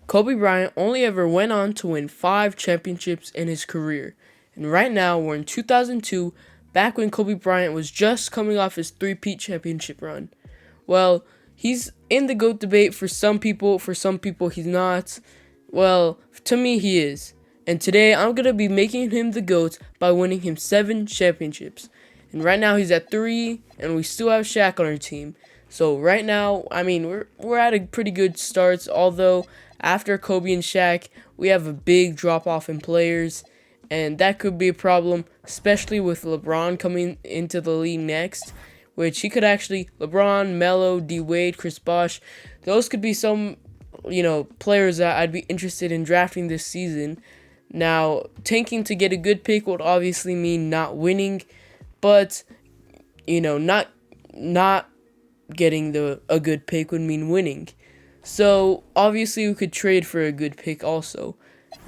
Kobe Bryant only ever went on to win 5 championships in his career. And right now, we're in 2002, back when Kobe Bryant was just coming off his three-peat championship run. Well, he's in the GOAT debate for some people he's not. Well, to me he is. And today I'm going to be making him the GOAT by winning him 7 championships. And right now he's at 3, and we still have Shaq on our team. So right now, I mean, we're at a pretty good start, although after Kobe and Shaq, we have a big drop off in players, and that could be a problem, especially with LeBron coming into the league next, which he could actually, LeBron, Melo, D Wade, Chris Bosh, those could be some, players that I'd be interested in drafting this season. Now, tanking to get a good pick would obviously mean not winning, but not getting a good pick would mean winning. So obviously we could trade for a good pick also.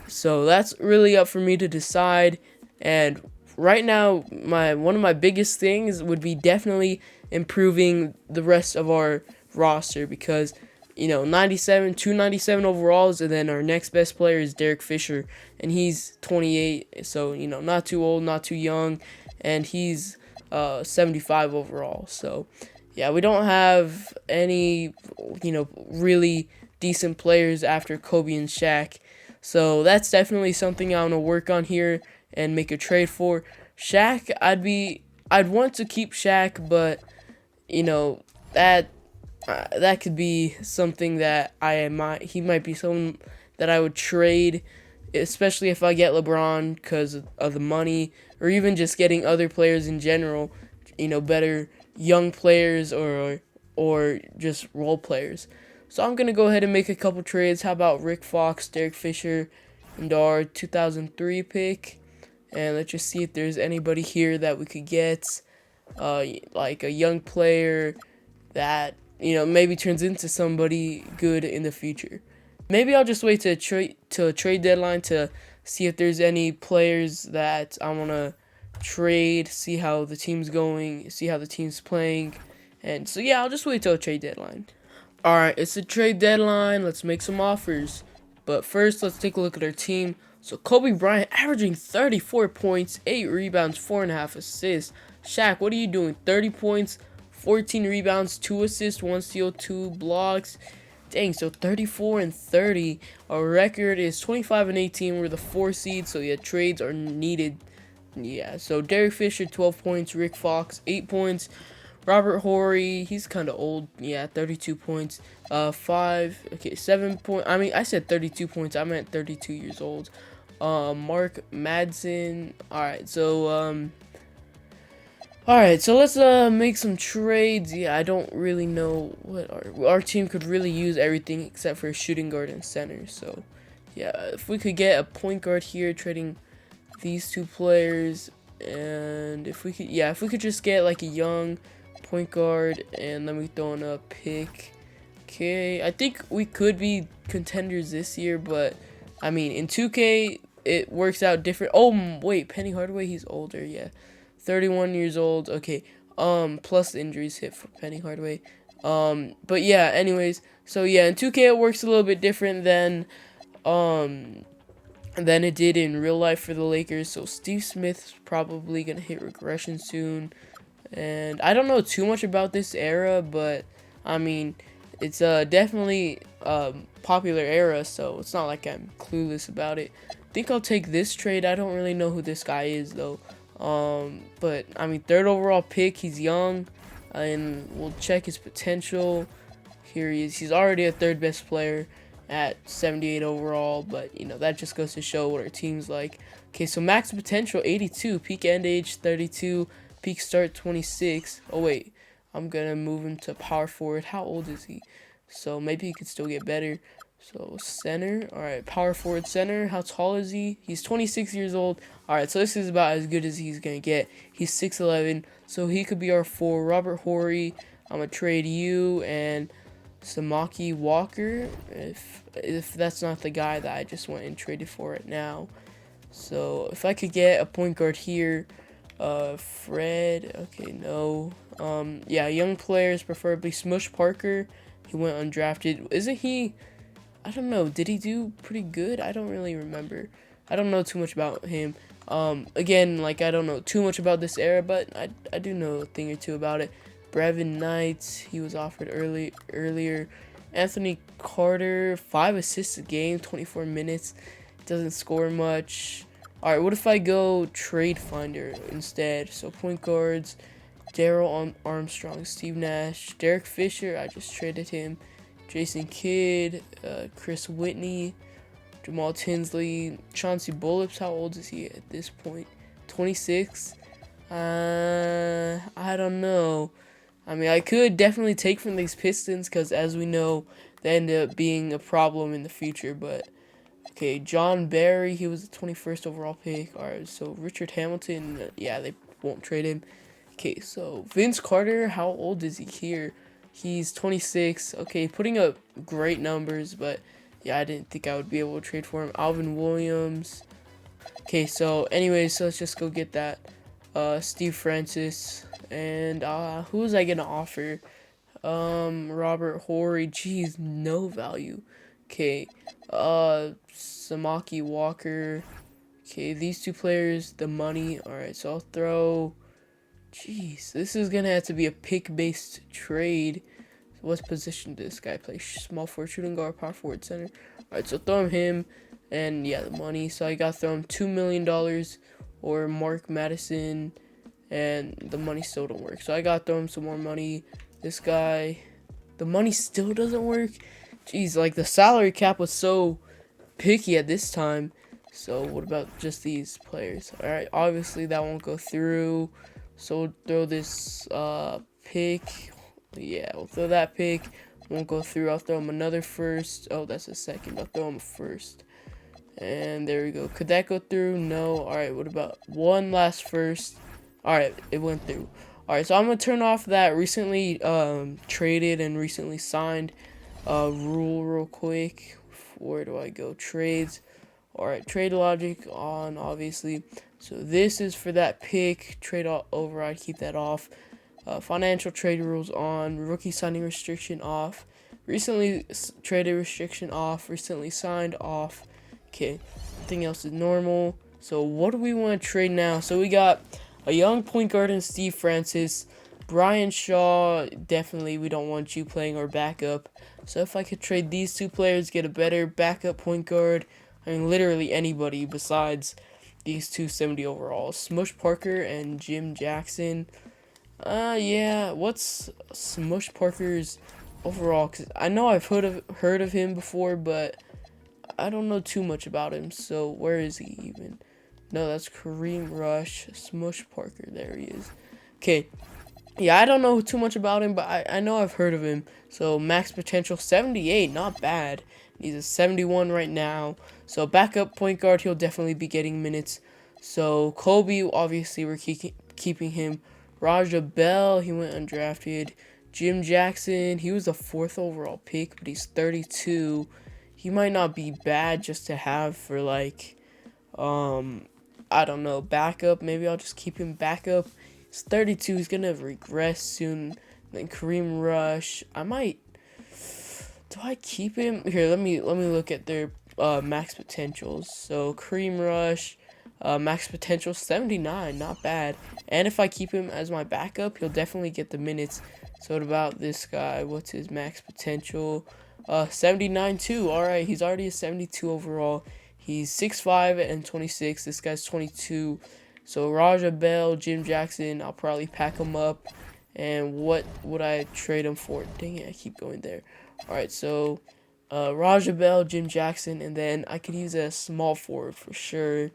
So that's really up for me to decide. And right now, one of my biggest things would be definitely improving the rest of our roster, because 297 overalls, and then our next best player is Derek Fisher, and he's 28, so not too old, not too young, and he's 75 overall. So yeah, we don't have any really decent players after Kobe and Shaq. So that's definitely something I want to work on here and make a trade for. Shaq, I'd want to keep Shaq, but that could be something that he might be someone that I would trade, especially if I get LeBron because of the money, or even just getting other players in general, better young players or just role players. So I'm gonna go ahead and make a couple trades. How about Rick Fox, Derek Fisher, and our 2003 pick? And let's just see if there's anybody here that we could get, like a young player that maybe turns into somebody good in the future. Maybe I'll just wait to a trade deadline to see if there's any players that I want to trade, see how the team's going, see how the team's playing. And so yeah, I'll just wait till a trade deadline. Alright, it's a trade deadline. Let's make some offers. But first, let's take a look at our team. So Kobe Bryant averaging 34 points, 8 rebounds, 4.5 assists. Shaq, what are you doing? 30 points, 14 rebounds, 2 assists, 1 steal, 2 blocks. Dang, so 34 and 30. Our record is 25 and 18. We're the 4 seed, so yeah, trades are needed. Yeah, so Derek Fisher, 12 points. Rick Fox, 8 points. Robert Horry, he's kind of old. Yeah, 32 points. 7 points. I mean, I said 32 points. I meant 32 years old. Mark Madsen. Alright, so let's make some trades. Yeah, I don't really know what our team could really use everything except for a shooting guard and center. So yeah, if we could get a point guard here, trading these 2 players, and if we could just get like a young point guard, and then we throw in a pick. Okay, I think we could be contenders this year, but I mean in 2K it works out different. Oh wait, Penny Hardaway, he's older. Yeah, 31 years old. Okay, plus the injuries hit for Penny Hardaway. But yeah, anyways, so yeah, in 2K it works a little bit different than it did in real life for the Lakers. So Steve Smith's probably gonna hit regression soon, and I don't know too much about this era, but I mean it's definitely popular era, so it's not like I'm clueless about it. I think I'll take this trade. I don't really know who this guy is though. But I mean, 3rd overall pick. He's young, and we'll check his potential. Here he is. He's already a 3rd best player at 78 overall, but that just goes to show what our team's like. Okay, so max potential 82, peak end age 32, peak start 26. Oh wait, I'm gonna move him to power forward. How old is he? So maybe he could still get better. So center. Alright, power forward center. How tall is he? He's 26 years old. Alright, so this is about as good as he's going to get. He's 6'11", so he could be our 4. Robert Horry, I'm going to trade you and Samaki Walker, if that's not the guy that I just went and traded for right now. So if I could get a point guard here, Fred, okay, no. Yeah, young players, preferably Smush Parker. He went undrafted. Isn't he I don't know. Did he do pretty good? I don't really remember. I don't know too much about him. Again, like, I don't know too much about this era, but I do know a thing or two about it. Brevin Knight, he was offered earlier. Anthony Carter, 5 assists a game, 24 minutes. Doesn't score much. All right, what if I go trade finder instead? So point guards, Daryl Armstrong, Steve Nash, Derek Fisher, I just traded him. Jason Kidd, Chris Whitney, Jamal Tinsley, Chauncey Billups. How old is he at this point? 26. I don't know. I mean, I could definitely take from these Pistons because, as we know, they end up being a problem in the future. But okay, John Barry, he was the 21st overall pick. All right, so Richard Hamilton, yeah, they won't trade him. Okay, so Vince Carter, how old is he here? He's 26. Okay, putting up great numbers, but yeah, I didn't think I would be able to trade for him. Alvin Williams. Okay, so anyways, so let's just go get that. Steve Francis. And who was I gonna offer? Robert Horry. Jeez, no value. Okay. Samaki Walker. Okay, these two players, the money. Alright, so I'll throw. Jeez, this is gonna have to be a pick-based trade. So what position does this guy play? Small forward, shooting guard, power forward, center. Alright, so throw him, and yeah, the money. So I got thrown $2 million or Mark Madison, and the money still don't work. So I got thrown some more money. This guy, the money still doesn't work. Jeez, like the salary cap was so picky at this time. So what about just these players? Alright, obviously that won't go through. So we'll throw this pick. Yeah, we'll throw that pick. Won't go through. I'll throw him another first. Oh, that's a second. I'll throw him a first. And there we go. Could that go through? No. Alright, what about one last first? Alright, it went through. Alright, so I'm going to turn off that recently traded and recently signed rule real quick. Where do I go? Trades. Alright, trade logic on, obviously. So this is for that pick. Trade override, keep that off. Financial trade rules on. Rookie signing restriction off. Recently traded restriction off. Recently signed off. Okay, everything else is normal. So what do we want to trade now? So we got a young point guard in Steve Francis. Brian Shaw, definitely we don't want you playing our backup. So if I could trade these two players, get a better backup point guard. I mean, literally anybody besides these 270 overalls. Smush Parker and Jim Jackson. Yeah, what's Smush Parker's overall? Because I know I've heard of him before, but I don't know too much about him. So where is he even? No, that's Kareem Rush. Smush Parker, there he is. Okay, yeah, I don't know too much about him, but I know I've heard of him. So max potential 78, not bad. He's a 71 right now. So backup point guard, he'll definitely be getting minutes. So Kobe, obviously we're keeping him. Raja Bell, he went undrafted. Jim Jackson, he was the 4th overall pick, but he's 32. He might not be bad just to have for like, I don't know, backup. Maybe I'll just keep him backup. He's 32. He's gonna regress soon. Then Kareem Rush. I might. Do I keep him? Here, let me look at their max potentials. So Kareem Rush, max potential 79, not bad. And if I keep him as my backup, he'll definitely get the minutes. So what about this guy? What's his max potential? 79 too. All right, he's already a 72 overall. He's 6'5" and 26. This guy's 22. So Raja Bell, Jim Jackson, I'll probably pack him up. And what would I trade him for? Dang it, I keep going there. All right, so Raja Bell, Jim Jackson, and then I could use a small forward for sure.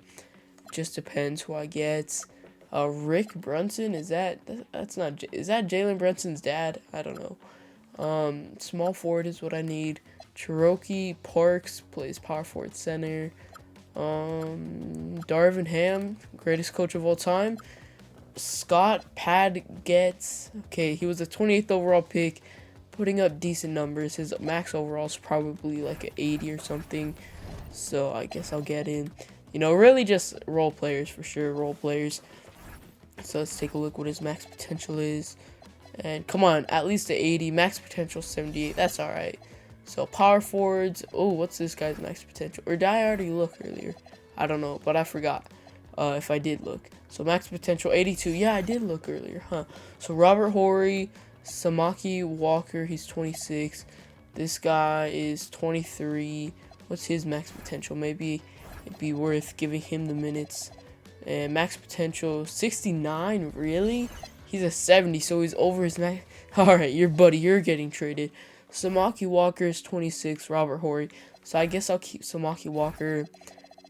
Just depends who I get. Rick Brunson, is that Jalen Brunson's dad? I don't know. Small forward is what I need. Cherokee Parks plays power forward center. Darvin Ham, greatest coach of all time. Scott Padgett, okay, he was a 28th overall pick, putting up decent numbers. His max overall is probably like an 80 or something. So I guess I'll get in. You know, really just role players for sure, role players. So let's take a look what his max potential is. And come on, at least an 80. Max potential 78. That's all right. So power forwards. Oh, what's this guy's max potential? Or did I already look earlier? I don't know, but I forgot if I did look. So max potential 82. Yeah, I did look earlier, huh? So Robert Horry, Samaki Walker, he's 26. This guy is 23. What's his max potential? Maybe it'd be worth giving him the minutes. And max potential 69. Really? He's a 70, so he's over his max. All right, you're getting traded. Samaki Walker is 26. Robert Horry. So I guess I'll keep Samaki Walker.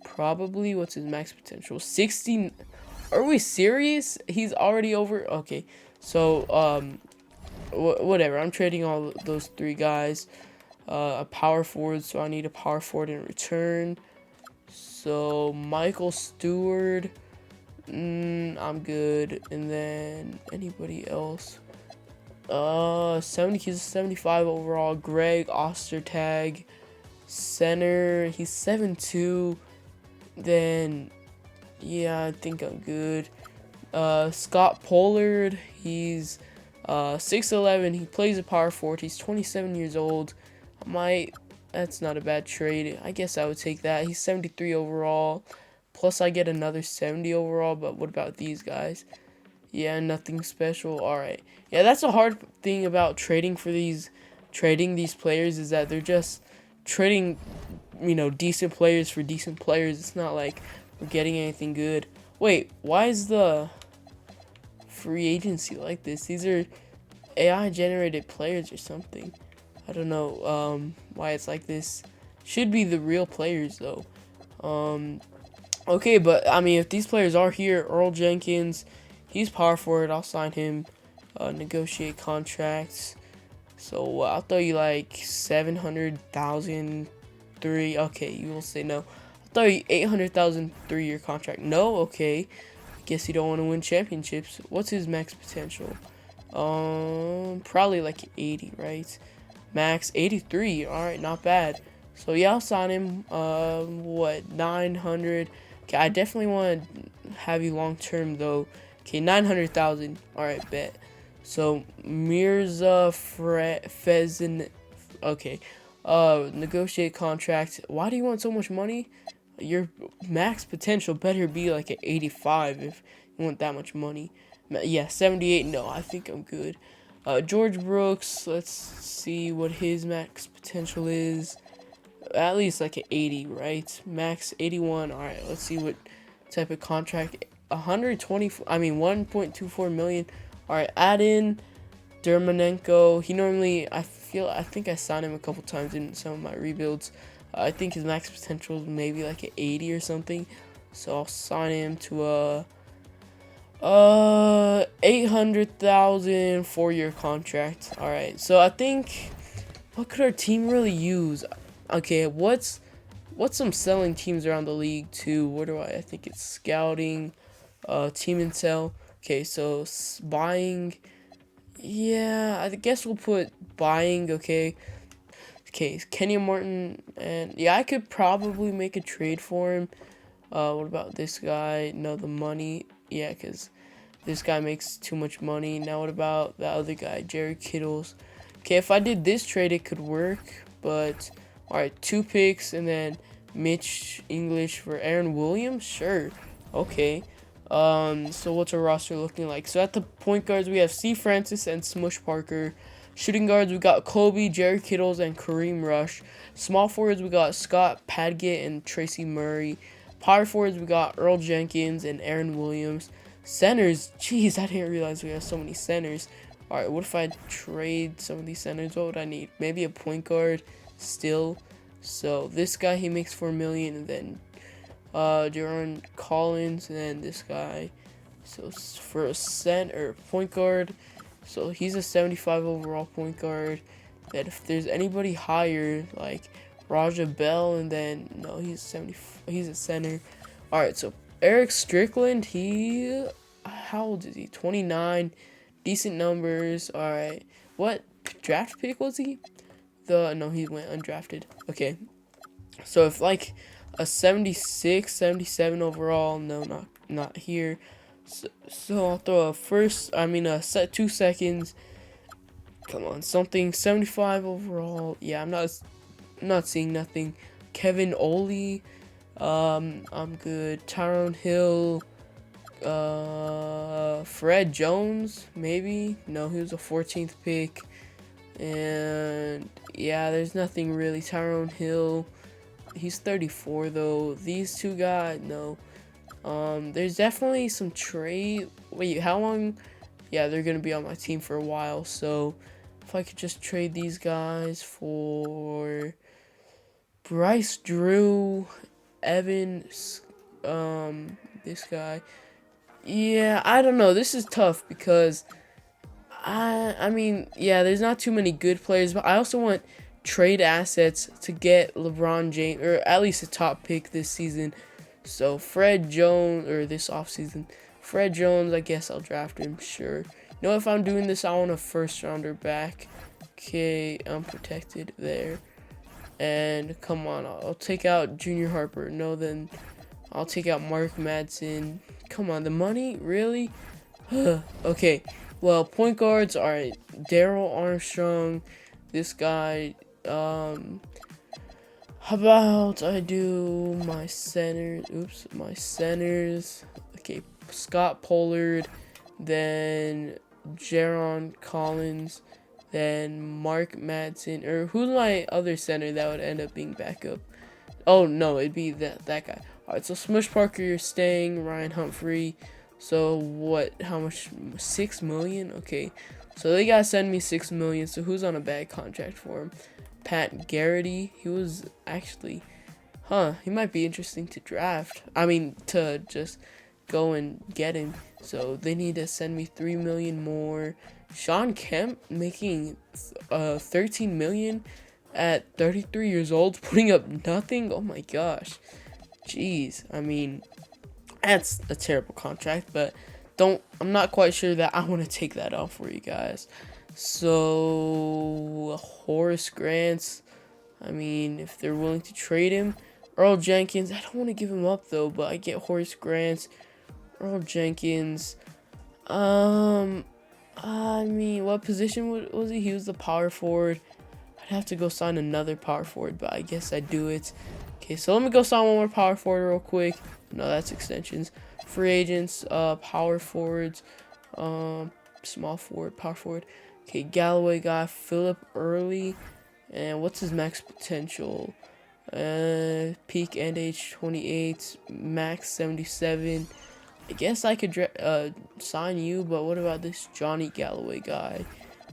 Probably. What's his max potential? 60. Are we serious? He's already over. Okay. So whatever. I'm trading all those three guys. A power forward, so I need a power forward in return. So Michael Stewart. I'm good. And then anybody else? 70. He's a 75 overall. Greg Ostertag. Center. He's 7'2". Then, yeah, I think I'm good. Scott Pollard, he's 6'11". He plays a power forward. He's 27 years old. That's not a bad trade. I guess I would take that. He's 73 overall. Plus, I get another 70 overall. But what about these guys? Yeah, nothing special. All right. Yeah, that's a hard thing about trading these players is that they're just trading, decent players for decent players. It's not like we're getting anything good. Wait, why is the free agency like this? These are AI generated players or something. I don't know why it's like this. Should be the real players though. Okay, but I mean, if these players are here, Earl Jenkins, he's power forward. I'll sign him. Negotiate contracts. So I'll throw you like 700,000 3. Okay, you will say no. I'll throw you 800,000 3-year contract. No, okay. I guess you don't want to win championships. What's his max potential? Probably like 80, right? Max 83. All right, not bad. So yeah, I'll sign him. What 900? Okay, I definitely want to have you long term though. Okay, 900,000. All right, bet. So Mirza Fezin. Okay. Negotiate contract. Why do you want so much money? Your max potential better be like at 85 if you want that much money. Yeah, 78. No, I think I'm good. George Brooks. Let's see what his max potential is. At least like an 80, right? Max 81. All right. Let's see what type of contract. 120. I mean 1.24 million. All right. Add in Dermanenko. He normally. I think I signed him a couple times in some of my rebuilds. I think his max potential is maybe like an 80 or something. So I'll sign him to a 800,000 4-year contract. All right. So I think what could our team really use? Okay, what's some selling teams around the league too? Where do I think it's scouting, team and sell. Okay, so buying. Yeah, I guess we'll put buying. Okay, Kenny Martin, and yeah, I could probably make a trade for him. What about this guy? No, the money. Yeah, because this guy makes too much money. Now what about the other guy, Jerry Kittles? Okay, if I did this trade, it could work. But all right, 2 picks and then Mitch English for Aaron Williams. Sure. Okay. So what's our roster looking like? So at the point guards, we have C. Francis and Smush Parker. Shooting guards, we got Kobe, Jerry Kittles, and Kareem Rush. Small forwards, we got Scott Padgett and Tracy Murray. Power forwards, we got Earl Jenkins and Aaron Williams. Centers, jeez, I didn't realize we have so many centers. All right, what if I trade some of these centers? What would I need? Maybe a point guard still. So this guy, he makes $4 million, and then Jaron Collins, and then this guy. So for a center point guard, so he's a 75 overall point guard. That if there's anybody higher, like Raja Bell, and then no, he's a center. All right, so Eric Strickland, how old is he? 29, decent numbers. All right, what draft pick was he? No, he went undrafted. Okay, so if like a 76, 77 overall, no, not here. So I'll throw a 2 seconds, Come on, something 75 overall. Yeah, I'm not seeing nothing. Kevin Ollie, I'm good. Tyrone Hill, Fred Jones, maybe. No, he was a 14th pick. And yeah, there's nothing really. Tyrone Hill, he's 34 though. These two guys, no. There's definitely some trade. Wait, how long? Yeah, they're gonna be on my team for a while. So if I could just trade these guys for Bryce Drew, Evans, this guy. Yeah, I don't know. This is tough because I mean, yeah, there's not too many good players, but I also want trade assets to get LeBron James, or at least a top pick this season. So Fred Jones, or this offseason, Fred Jones, I guess I'll draft him, sure. You know, if I'm doing this, I want a first rounder back. Okay, I'm protected there. And come on, I'll take out Junior Harper. No, then I'll take out Mark Madsen. Come on, the money? Really? Okay, well, point guards, alright. Daryl Armstrong, this guy. How about I do my centers? Oops, my centers. Okay, Scott Pollard, then Jaron Collins, then Mark Madsen. Or who's my other center that would end up being backup? Oh no, it'd be that guy. Alright, so Smush Parker, you're staying. Ryan Humphrey. So what? How much? 6 million? Okay. So they gotta send me 6 million. So who's on a bad contract for him? Pat Garrity. He was actually, he might be interesting to draft. I mean, to just go and get him. So they need to send me 3 million more. Sean Kemp making 13 million at 33 years old, putting up nothing. Oh my gosh. Jeez. I mean, that's a terrible contract, but I'm not quite sure that I want to take that off for you guys. So Horace Grants, I mean, if they're willing to trade him. Earl Jenkins, I don't want to give him up though, but I get Horace Grants, Earl Jenkins. I mean, what position was he? He was the power forward. I'd have to go sign another power forward, but I guess I'd do it. Okay, so let me go sign one more power forward real quick. No, that's extensions. Free agents, power forwards, small forward, power forward. Okay, Galloway guy, Philip Early, and what's his max potential? Peak and age 28, max 77. I guess I could sign you, but what about this Johnny Galloway guy?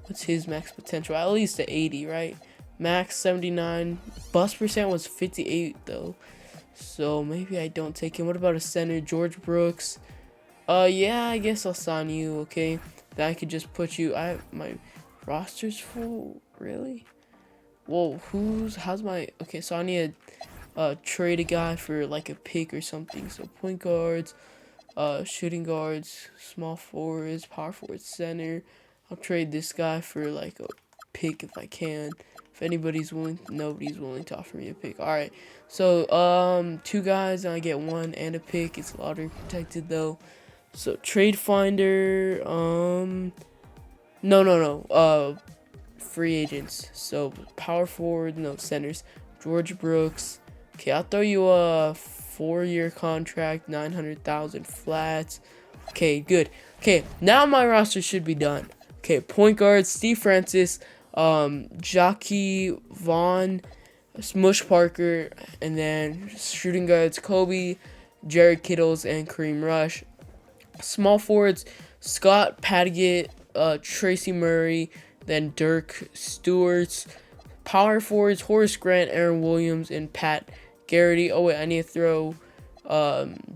What's his max potential? At least to 80, right? Max 79. Bust percent was 58 though. So maybe I don't take him. What about a center? George Brooks. Yeah, I guess I'll sign you, okay? Then I could just put you. My roster's full, really? Whoa, how's my, okay, so I need to trade a guy for like a pick or something. So point guards, shooting guards, small forwards, power forward, center. I'll trade this guy for like a pick if I can. If anybody's willing, nobody's willing to offer me a pick. Alright, so 2 guys and I get 1 and a pick. It's lottery protected though. So trade finder, no, free agents. So power forward, no, centers. George Brooks. Okay, I'll throw you a 4-year contract, 900,000 flats. Okay, good. Okay, now my roster should be done. Okay, point guard Steve Francis, Jockey Vaughn, Smush Parker, and then shooting guards Kobe, Jared Kittles, and Kareem Rush. Small forwards Scott Padgett, Tracy Murray, then Dirk Stewart. Power forwards Horace Grant, Aaron Williams, and Pat Garrity. Oh wait, I need to throw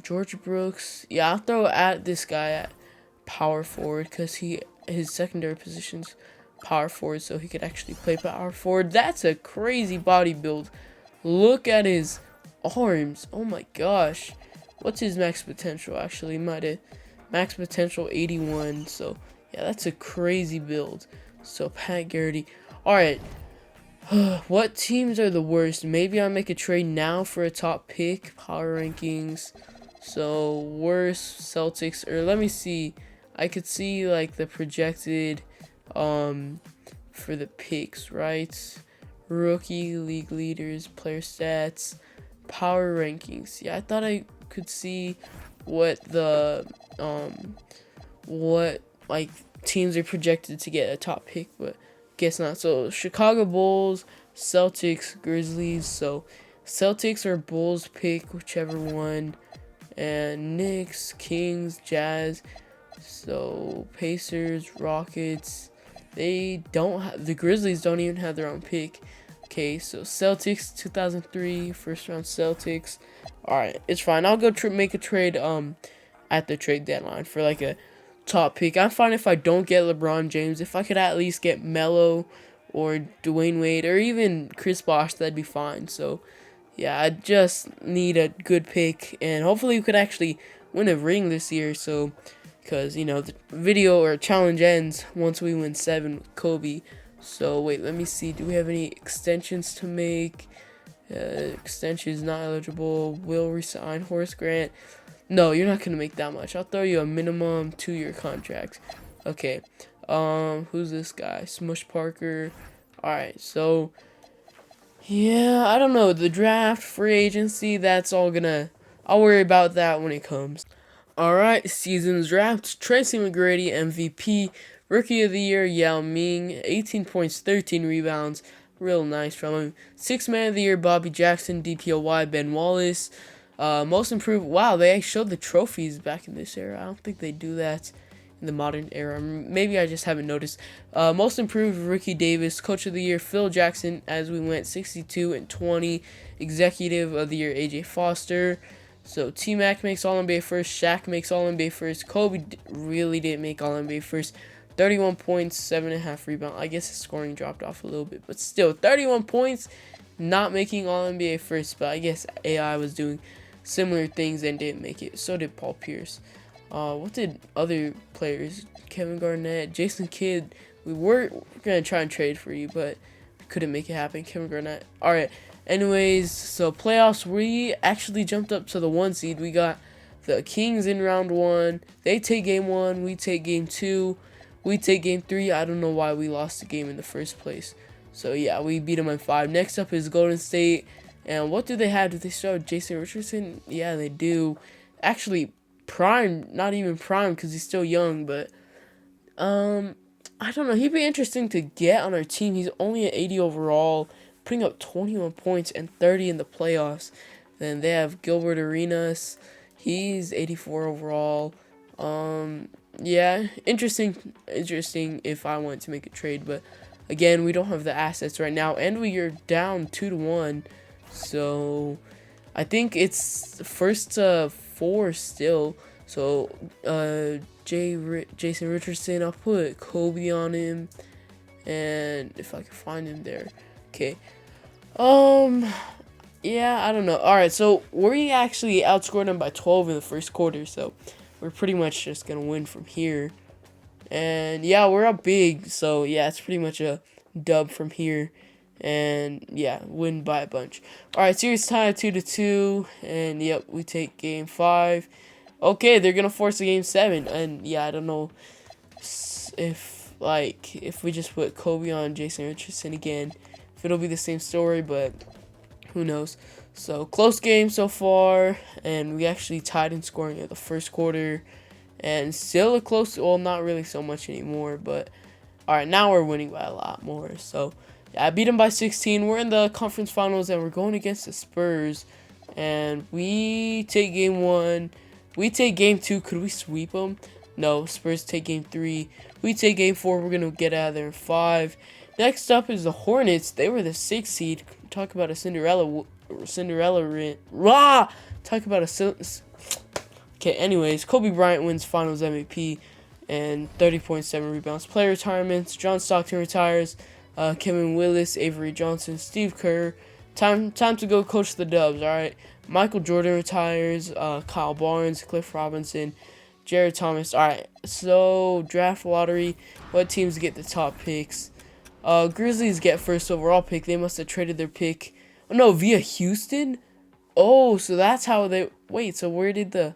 George Brooks. Yeah, I'll throw at this guy at power forward because his secondary position's power forward, so he could actually play power forward. That's a crazy body build. Look at his arms. Oh my gosh. What's his max potential? Actually, might have max potential 81. So yeah, that's a crazy build. So Pat Garrity. All right. What teams are the worst? Maybe I'll make a trade now for a top pick. Power rankings. So worst Celtics, or let me see. I could see like the projected for the picks, right? Rookie, league leaders, player stats, power rankings. Yeah, I thought I could see what the what like teams are projected to get a top pick, but guess not. So Chicago Bulls, Celtics, Grizzlies. So Celtics or Bulls pick whichever one, and Knicks, Kings, Jazz. So Pacers, Rockets. They don't have, the Grizzlies don't even have their own pick. Okay, so Celtics 2003 first round Celtics. All right, it's fine. I'll go make a trade at the trade deadline for like a top pick. I'm fine if I don't get LeBron James. If I could at least get Melo or Dwayne Wade or even Chris Bosh, that'd be fine. So yeah, I just need a good pick, and hopefully we could actually win a ring this year. So because, you know, the video or challenge ends once we win 7 with Kobe. So wait, let me see. Do we have any extensions to make? Extensions not eligible. Will resign Horace Grant. No, you're not gonna make that much. I'll throw you a minimum 2-year contract. Okay. Who's this guy? Smush Parker. Alright, so yeah, I don't know. The draft, free agency, that's all I'll worry about that when it comes. Alright, season's draft. Tracy McGrady, MVP. Rookie of the Year, Yao Ming. 18 points, 13 rebounds. Real nice from him. Sixth Man of the Year, Bobby Jackson. DPOY, Ben Wallace. Most improved. Wow, they showed the trophies back in this era. I don't think they do that in the modern era. Maybe I just haven't noticed. Most improved, Ricky Davis. Coach of the Year, Phil Jackson. As we went 62 and 20. Executive of the Year, AJ Foster. So T-Mac makes All-NBA first. Shaq makes All-NBA first. Kobe really didn't make All-NBA first. 31 points, 7.5 rebounds. I guess his scoring dropped off a little bit, but still, 31 points, not making All-NBA first. But I guess AI was doing similar things and didn't make it. So did Paul Pierce. What did other players? Kevin Garnett, Jason Kidd. We were gonna try and trade for you, but couldn't make it happen. Kevin Garnett. All right. Anyways, so playoffs, we actually jumped up to the 1 seed. We got the Kings in round 1. They take game 1. We take game 2. We take game 3. I don't know why we lost the game in the first place. So yeah, we beat them in 5. Next up is Golden State. And what do they have? Do they start Jason Richardson? Yeah, they do. Actually, prime, not even prime because he's still young, but I don't know. He'd be interesting to get on our team. He's only at 80 overall, putting up 21 points and 30 in the playoffs. Then they have Gilbert Arenas. He's 84 overall. Yeah, interesting if I want to make a trade, but again, we don't have the assets right now, and we are down 2-1. So I think it's first to 4 still. So Jason Richardson, I'll put Kobe on him, and if I can find him there. Okay. Yeah, I don't know. All right, so we actually outscored them by 12 in the first quarter, so we're pretty much just gonna win from here. And yeah, we're up big, so yeah, it's pretty much a dub from here. And yeah, win by a bunch. All right, series tie 2-2, and yep, we take game 5. Okay, they're gonna force a game 7, and yeah, I don't know if we just put Kobe on Jason Richardson again, if it'll be the same story, but who knows. So close game so far, and we actually tied in scoring at the first quarter, and still a close. Well, not really so much anymore, but all right, now we're winning by a lot more. So yeah, I beat them by 16. We're in the conference finals, and we're going against the Spurs, and we take game 1. We take game 2. Could we sweep them? No. Spurs take game 3. We take game 4. We're gonna get out of there in 5. Next up is the Hornets. They were the 6th seed. Talk about a Cinderella Talk about a Okay, anyways, Kobe Bryant wins Finals MVP and 30.7 rebounds. Player retirements: John Stockton retires, Kevin Willis, Avery Johnson, Steve Kerr. Time to go coach the Dubs. All right, Michael Jordan retires, Kyle Barnes, Cliff Robinson, Jared Thomas. All right, so draft lottery. What teams get the top picks? Grizzlies get first overall pick. They must have traded their pick. Oh, no, via Houston? Oh, so that's how they... Wait, so where did the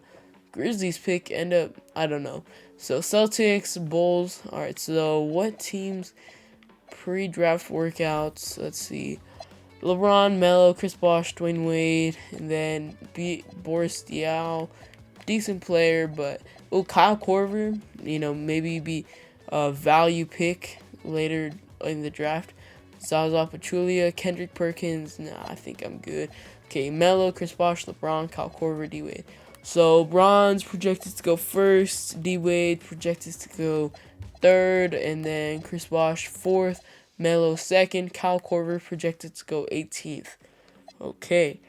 Grizzlies pick end up? I don't know. So Celtics, Bulls. All right, so what teams pre-draft workouts. Let's see. LeBron, Melo, Chris Bosh, Dwayne Wade, and then Boris Diaw. Decent player, but Kyle Korver, maybe be a value pick later in the draft. Zaza Pachulia, Kendrick Perkins. Nah, I think I'm good. Okay, Melo, Chris Bosh, LeBron, Kyle Korver, D Wade. So Bron's projected to go first, D Wade projected to go third, and then Chris Bosh fourth, Melo second, Kyle Korver projected to go 18th. Okay.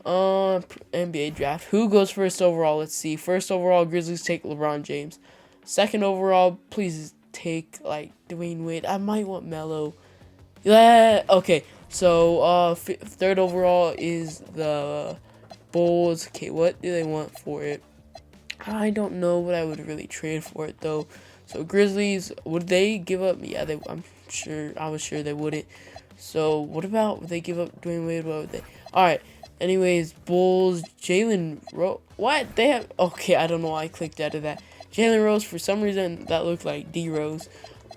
NBA draft. Who goes first overall? Let's see. First overall, Grizzlies take LeBron James. Second overall, please take Dwayne Wade. I might want Melo. Yeah. Okay. So third overall is the Bulls. Okay, what do they want for it? I don't know what I would really trade for it though. So Grizzlies, would they give up? Yeah, I was sure they wouldn't. So what about would they give up Dwayne Wade? What would they? All right. Anyways, Bulls, Jalen Rose. What? They have. Okay, I don't know why I clicked out of that. Jalen Rose, for some reason, that looked like D Rose.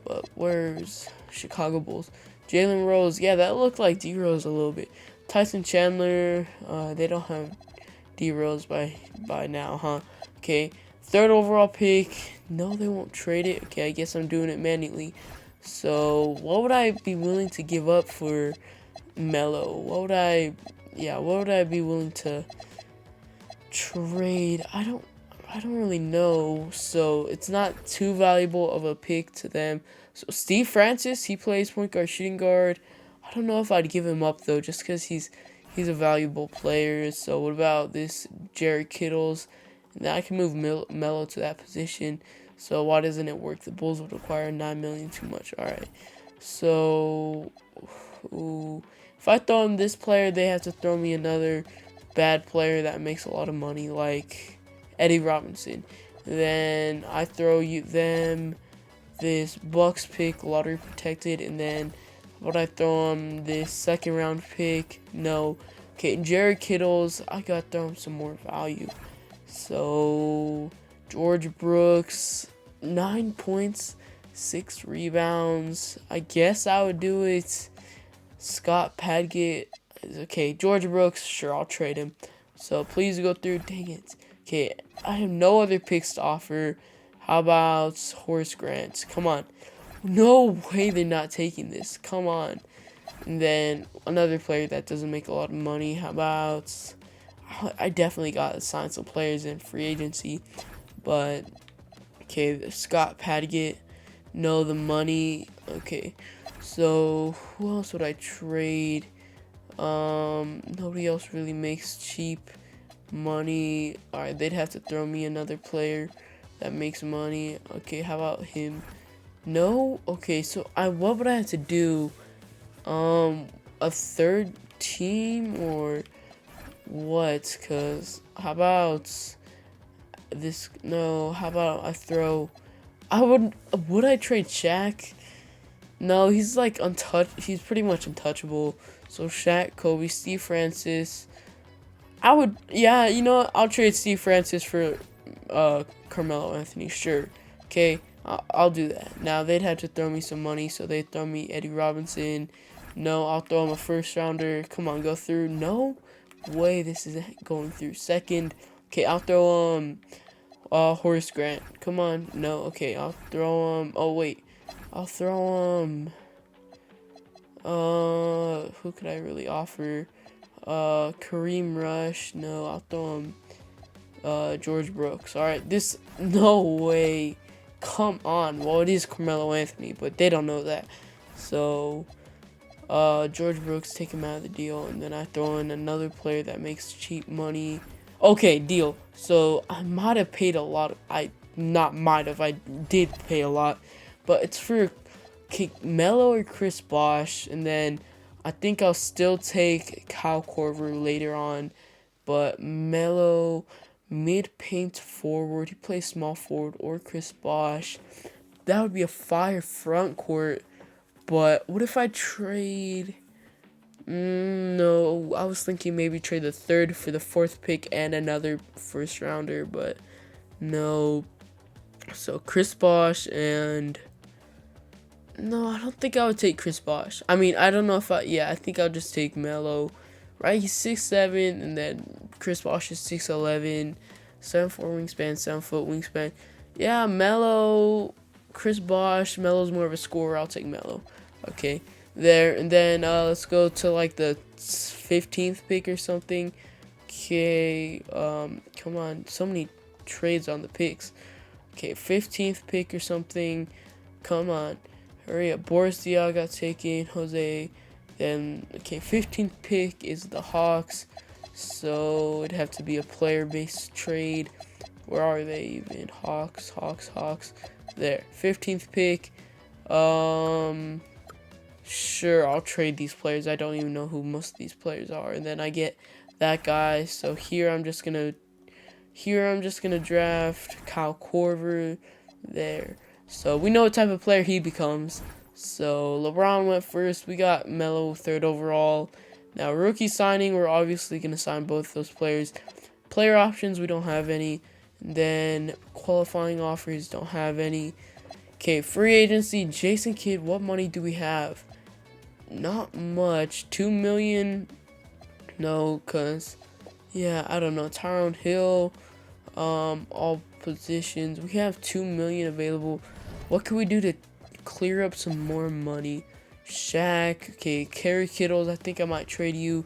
But where's Chicago Bulls? Jalen Rose. Yeah, that looked like D Rose a little bit. Tyson Chandler. They don't have D Rose by now, huh? Okay. Third overall pick. No, they won't trade it. Okay, I guess I'm doing it manually. So, what would I be willing to give up for Melo? What would I be willing to trade? I don't really know. So it's not too valuable of a pick to them. So Steve Francis, he plays point guard, shooting guard. I don't know if I'd give him up though, just because he's a valuable player. So what about this Jerry Kittles? Now I can move Melo to that position. So why doesn't it work? The Bulls would require $9 million too much. All right. So if I throw in this player, they have to throw me another bad player that makes a lot of money, like Eddie Robinson. Then I throw them this Bucks pick, lottery protected, and then would I throw him this second round pick? No. Okay, Jared Kittles, I gotta throw him some more value. So George Brooks, 9 points, 6 rebounds. I guess I would do it. Scott Padgett. Okay, George Brooks, sure, I'll trade him. So please go through. Dang it. Okay, I have no other picks to offer. How about Horace Grant? Come on. No way they're not taking this. Come on. And then another player that doesn't make a lot of money. How about... I definitely got to sign some players in free agency. But, okay, Scott Padgett. No, the money. Okay. So, who else would I trade? Nobody else really makes cheap money. Alright, they'd have to throw me another player that makes money. Okay, how about him? No? Okay, so what would I have to do? A third team or what? Cause how about this? No, how about I throw? Would I trade Shaq? No, he's like he's pretty much untouchable. So Shaq, Kobe, Steve Francis. Yeah, I'll trade Steve Francis for Carmelo Anthony, sure. Okay, I'll do that. Now they'd have to throw me some money, so they'd throw me Eddie Robinson. No, I'll throw him a first rounder. Come on, go through. No way, this isn't going through. Second. Okay, I'll throw Horace Grant. Come on. No, okay, I'll throw oh wait. I'll throw who could I really offer? Kareem Rush. No, I'll throw him George Brooks. Alright, no way. Come on. Well, it is Carmelo Anthony, but they don't know that. So George Brooks, take him out of the deal, and then I throw in another player that makes cheap money. Okay, deal. So I might have paid a lot. I did pay a lot, but it's for Melo or Chris Bosh, and then I think I'll still take Kyle Korver later on, but Melo, mid-paint forward, he plays small forward, or Chris Bosh. That would be a fire front court, but what if I trade... no, I was thinking maybe trade the third for the fourth pick and another first rounder, but no. So Chris Bosh and No, I don't think I would take Chris Bosh. I mean, I don't know if yeah, I think I'll just take Melo. Right, he's 6'7", and then Chris Bosh is 6'11", 7'4" wingspan, 7 foot wingspan. Yeah, Melo, Chris Bosh. Melo's more of a scorer. I'll take Melo. Okay, there, and then let's go to like the 15th pick or something. Okay, come on, so many trades on the picks. Okay, 15th pick or something. Come on, hurry up. Boris Diaw got taken. Jose. Then, okay, 15th pick is the Hawks. So it'd have to be a player-based trade. Where are they even? Hawks. There, 15th pick. Sure, I'll trade these players. I don't even know who most of these players are. And then I get that guy. So here I'm just gonna draft Kyle Korver. There. So we know what type of player he becomes. So LeBron went first. We got Melo third overall. Now rookie signing, we're obviously gonna sign both those players. Player options, we don't have any. And then qualifying offers, don't have any. Okay, free agency, Jason Kidd. What money do we have? Not much. 2 million. No, cause yeah, I don't know. Tyrone Hill. All positions. We have 2 million available. What can we do to clear up some more money? Shaq. Okay, Kerry Kittles. I think I might trade you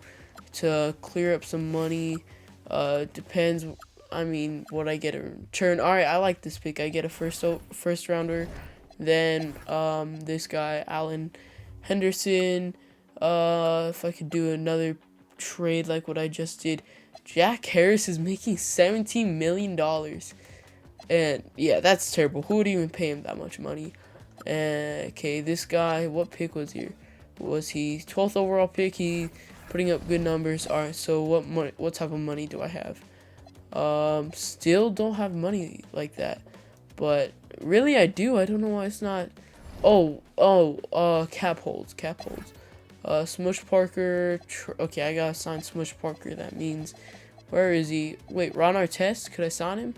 to clear up some money. Depends. I mean, what I get in return. All right, I like this pick. I get a first rounder. Then this guy Allen Henderson. If I could do another trade like what I just did. Jack Harris is making $17 million. And yeah, that's terrible. Who would even pay him that much money? Okay, this guy, what pick was he? Was he 12th overall pick? He putting up good numbers. All right, so what type of money do I have? Still don't have money like that. But really I do. I don't know why it's not. Cap holds. Smush Parker. Okay, I gotta sign Smush Parker. That means, where is he? Wait, Ron Artest? Could I sign him?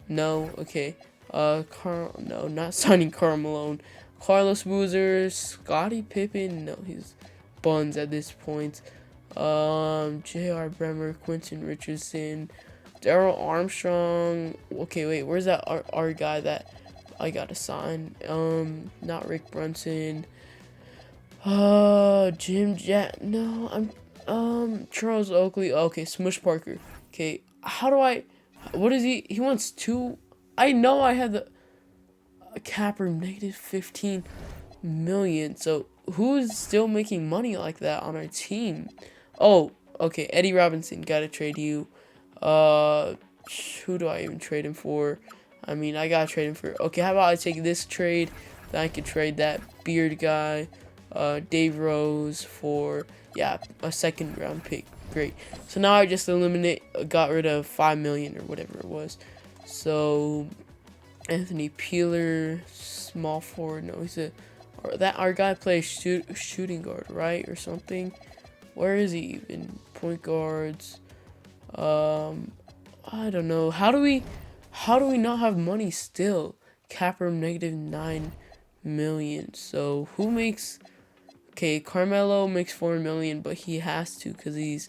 No. Okay. No, not signing Karl Malone. Carlos Boozer, Scottie Pippen. No, he's buns at this point. J.R. Bremer, Quentin Richardson, Daryl Armstrong. Okay, wait, where's that our guy that I gotta sign? Not Rick Brunson. Jim Jack. No, Charles Oakley. Okay, Smush Parker. Okay, how do I? What is he? He wants 2. I know I had the cap room negative 15 million. So who's still making money like that on our team? Oh, okay, Eddie Robinson. Gotta trade you. Who do I even trade him for? I mean, I gotta trade him for. Okay, how about I take this trade? Then I could trade that Beard guy, Dave Rose for a second round pick. Great. So now I just got rid of 5 million or whatever it was. So Anthony Peeler, small forward. No, our guy plays shooting guard, right, or something. Where is he even? Point guards. I don't know. How do we not have money still? Cap room negative 9 million. So who makes? Okay, Carmelo makes 4 million, but he has to because he's,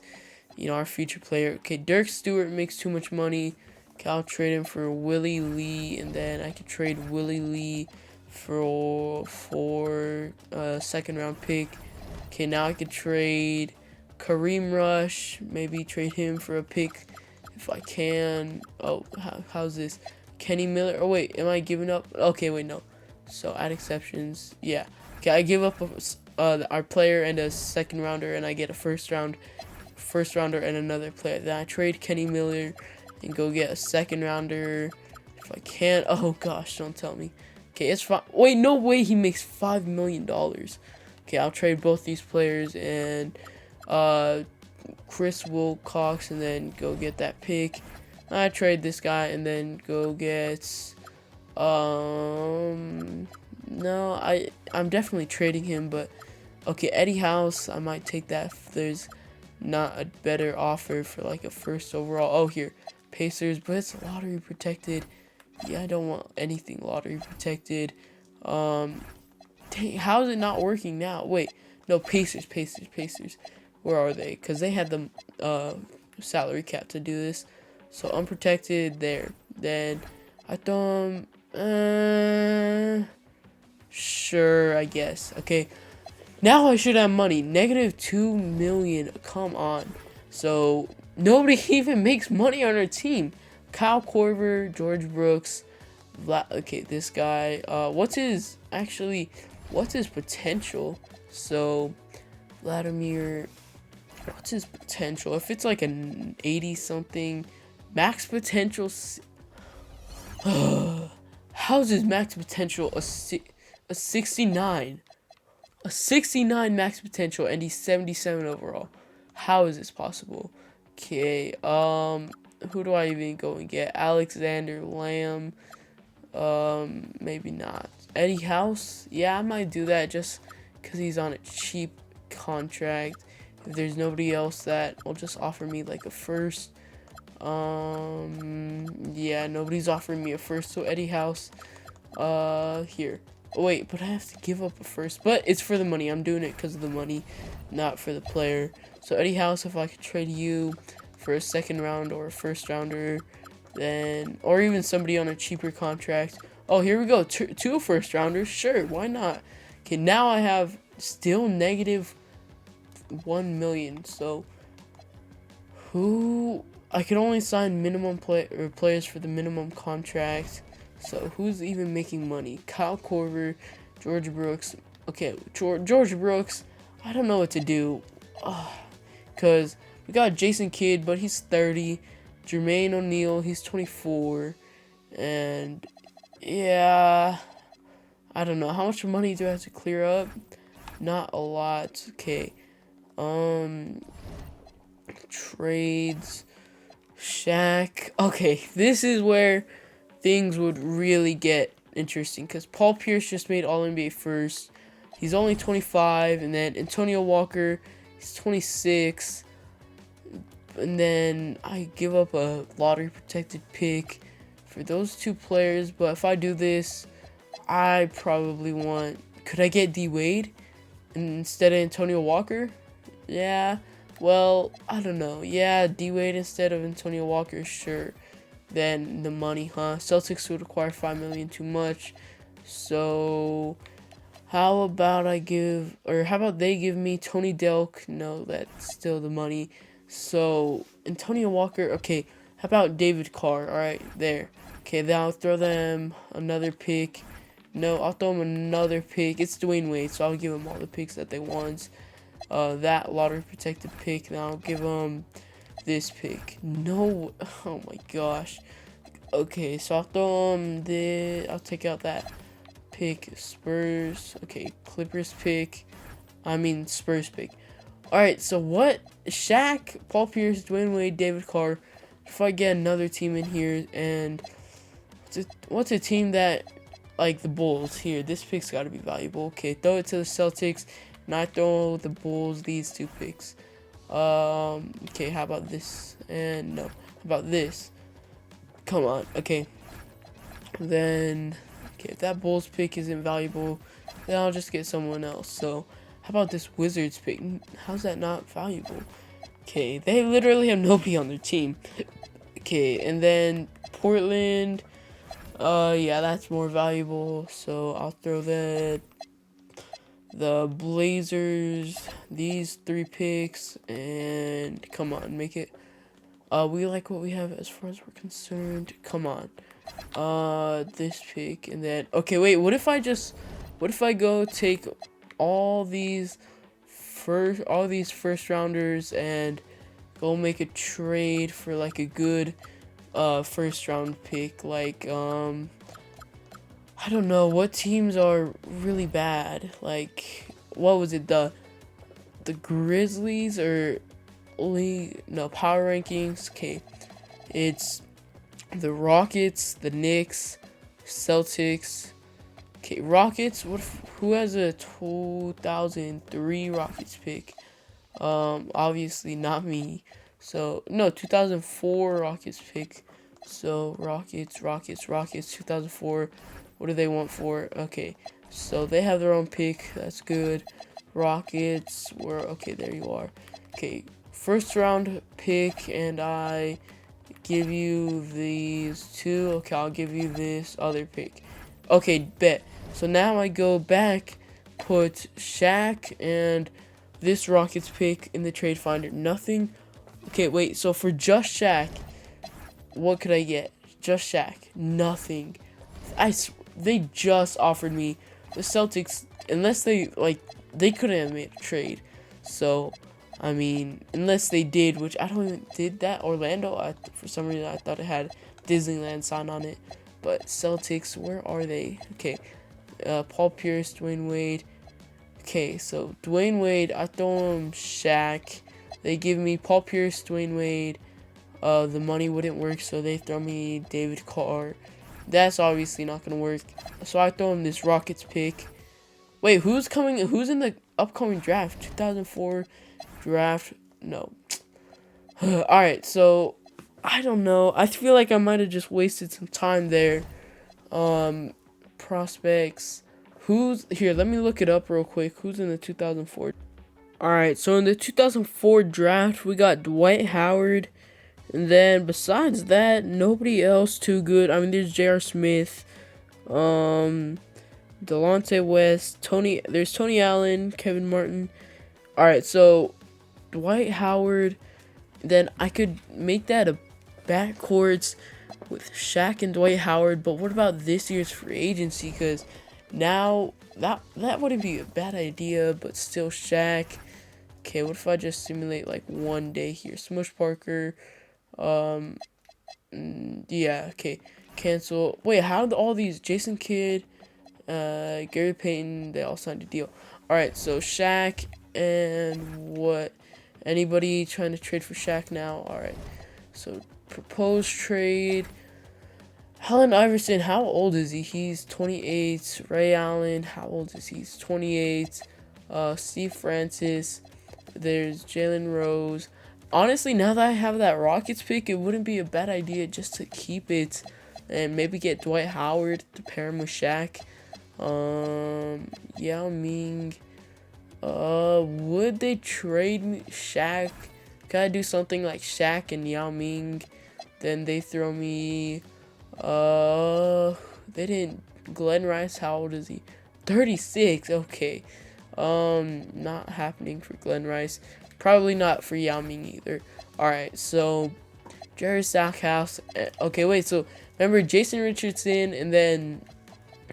our future player. Okay, Dirk Stewart makes too much money. Okay, I'll trade him for Willie Lee, and then I could trade Willie Lee for a second round pick. Okay, now I could trade Kareem Rush. Maybe trade him for a pick if I can. Oh, how's this? Kenny Miller. Oh wait, am I giving up? Okay, wait, no. So add exceptions. Yeah. Okay, I give up our player and a second rounder, and I get a first rounder and another player. Then I trade Kenny Miller and go get a second rounder if I can. Oh gosh, don't tell me. Okay, it's fine. Wait, no way he makes $5 million. Okay, I'll trade both these players and Chris Wilcox, and then go get that pick. I trade this guy and then go get no, I'm definitely trading him, but okay, Eddie House, I might take that if there's not a better offer for like a first overall. Oh, here, Pacers, but it's lottery protected. Yeah, I don't want anything lottery protected. Dang, how is it not working now? Wait, no, Pacers. Where are they? Because they had the salary cap to do this. So unprotected there. Then I thought, sure, I guess. Okay, now I should have money. Negative 2 million. Come on. So nobody even makes money on our team. Kyle Korver, George Brooks, okay, this guy. What's his potential? So Vladimir, what's his potential? If it's like an 80 something, max potential. How's his max potential a 69? A 69 max potential, and he's 77 overall. How is this possible? Okay, who do I even go and get? Alexander Lamb. Maybe not. Eddie House? Yeah, I might do that just because he's on a cheap contract. If there's nobody else that will just offer me like a first. Yeah, nobody's offering me a first, so Eddie House. Here. Oh, wait, but I have to give up a first. But it's for the money. I'm doing it because of the money, not for the player. So Eddie House, if I could trade you for a second round or a first rounder, then, or even somebody on a cheaper contract. Oh, here we go. Two first rounders. Sure, why not? Okay, now I have still negative 1 million. So who I can only sign minimum players for the minimum contract. So who's even making money? Kyle Korver, George Brooks. Okay, George Brooks. I don't know what to do. Because we got Jason Kidd, but he's 30. Jermaine O'Neal, he's 24. And yeah, I don't know. How much money do I have to clear up? Not a lot. Okay. Trades. Shaq. Okay, this is where things would really get interesting because Paul Pierce just made All-NBA first. He's only 25, and then Antonio Walker, he's 26. And then I give up a lottery protected pick for those two players. But if I do this, I probably want, could I get D Wade instead of Antonio Walker? Yeah. Well, I don't know. Yeah, D Wade instead of Antonio Walker, sure. Then the money, huh? Celtics would require $5 million too much. So how about they give me Tony Delk? No, that's still the money. So Antonio Walker, okay. How about David Carr? All right, there. Okay, then I'll throw them another pick. No, I'll throw them another pick. It's Dwayne Wade, so I'll give them all the picks that they want. That lottery protected pick. Then I'll give them this pick. No, oh my gosh. Okay, so I'll throw them I'll take out that pick. Spurs. Okay, Clippers pick. Spurs pick. Alright, so what? Shaq, Paul Pierce, Dwayne Wade, David Carr. If I get another team in here, and what's a team that, like the Bulls here, this pick's got to be valuable. Okay, throw it to the Celtics, and I throw the Bulls these two picks. Okay, how about this? And no, how about this? Come on, okay. Then, okay, if that Bulls pick isn't valuable, then I'll just get someone else. So, how about this Wizards pick? How's that not valuable? Okay, they literally have nobody on their team. Okay, and then Portland, yeah, that's more valuable. So I'll throw the Blazers, these three picks, and come on, make it. We like what we have as far as we're concerned. Come on. This pick, and then, okay, wait, what if I go take all these first rounders and go make a trade for like a good first round pick, like I don't know what teams are really bad. Like, what was it, the Grizzlies or power rankings? Okay, it's the Rockets, the Knicks, Celtics. Okay, Rockets. Who has a 2003 Rockets pick? Obviously not me. So no, 2004 Rockets pick. So Rockets, 2004. What do they want for? Okay, So they have their own pick. That's good. Rockets were okay. There you are. Okay, first round pick, and I give you these two. Okay, I'll give you this other pick. Okay, bet. So now I go back, put Shaq and this Rockets pick in the trade finder. Nothing. Okay, wait. So for just Shaq, what could I get? Just Shaq. Nothing. They just offered me the Celtics, unless they couldn't have made a trade. So, I mean, unless they did, which I don't even did that. Orlando, for some reason I thought it had Disneyland sign on it, but Celtics, where are they? Okay, Paul Pierce, Dwayne Wade. Okay, so Dwayne Wade, I throw him Shaq. They give me Paul Pierce, Dwayne Wade. The money wouldn't work, so they throw me David Carr. That's obviously not gonna work. So I throw him this Rockets pick. Wait, who's coming? Who's in the upcoming draft? 2004 draft? No. Alright, so I don't know. I feel like I might have just wasted some time there. Prospects. Who's here? Let me look it up real quick. Who's in the 2004? Alright, so in the 2004 draft, we got Dwight Howard. And then besides that, nobody else too good. I mean, there's J.R. Smith, Delonte West, there's Tony Allen, Kevin Martin. All right, so Dwight Howard. Then I could make that a backcourt with Shaq and Dwight Howard. But what about this year's free agency? Because now that wouldn't be a bad idea, but still Shaq. Okay, what if I just simulate like one day here? Smush Parker. Yeah, okay. Cancel. Wait, how did all these Jason Kidd, Gary Payton, they all signed a deal? Alright, so Shaq and what? Anybody trying to trade for Shaq now? Alright. So proposed trade. Allen Iverson, how old is he? He's 28. Ray Allen, how old is he? He's 28. Steve Francis. There's Jalen Rose. Honestly, now that I have that Rockets pick, it wouldn't be a bad idea just to keep it and maybe get Dwight Howard to pair him with Shaq. Yao Ming. Would they trade me Shaq? Could I do something like Shaq and Yao Ming? Then they throw me, they didn't. Glenn Rice, how old is he? 36. Okay. Not happening for Glenn Rice. Probably not for Yao Ming either. Alright, so Jerry Stackhouse. Okay, wait, so remember Jason Richardson, and then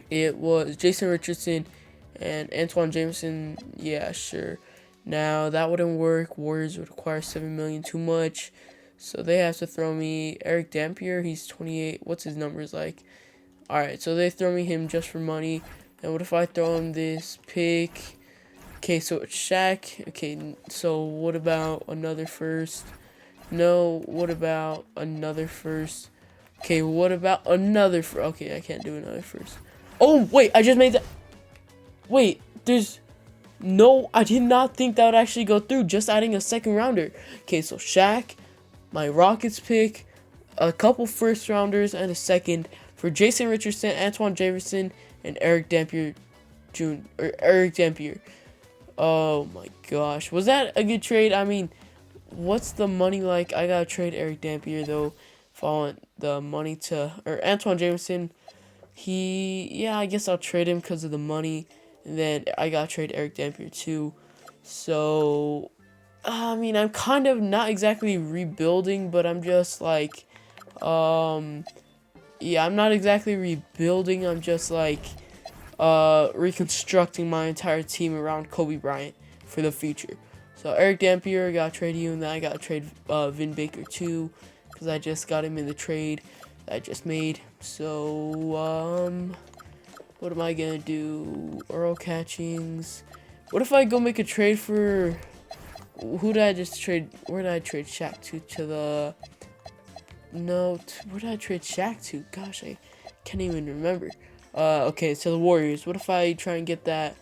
it was Jason Richardson and Antoine Jameson. Yeah, sure. Now that wouldn't work. Warriors would require $7 million, too much. So they have to throw me Eric Dampier. He's 28. What's his numbers like? Alright, so they throw me him just for money. And what if I throw him this pick? Okay, so it's Shaq. Okay, so what about another first? No, what about another first? Okay, what about another first? Okay, I can't do another first. Oh, wait, I just made that. Wait, there's no, I did not think that would actually go through, just adding a second rounder. Okay, so Shaq, my Rockets pick, a couple first rounders, and a second for Jason Richardson, Antoine Jameson, and Eric Dampier Jr. or Eric Dampier. Oh my gosh. Was that a good trade? I mean, what's the money like? I gotta trade Eric Dampier though. If I want the money to, or Antoine Jameson, yeah, I guess I'll trade him because of the money. And then I gotta trade Eric Dampier too. So, I mean, I'm kind of not exactly rebuilding, but I'm just like, yeah, I'm not exactly rebuilding. I'm just like, reconstructing my entire team around Kobe Bryant for the future. So Eric Dampier, gotta trade you, and then I gotta trade Vin Baker too, because I just got him in the trade that I just made. So what am I gonna do? Earl Catchings. What if I go make a trade for, who did I just trade? Where did I trade Shaq to? To the, no, where did I trade Shaq to? Gosh, I can't even remember. Okay, so the Warriors. What if I try and get that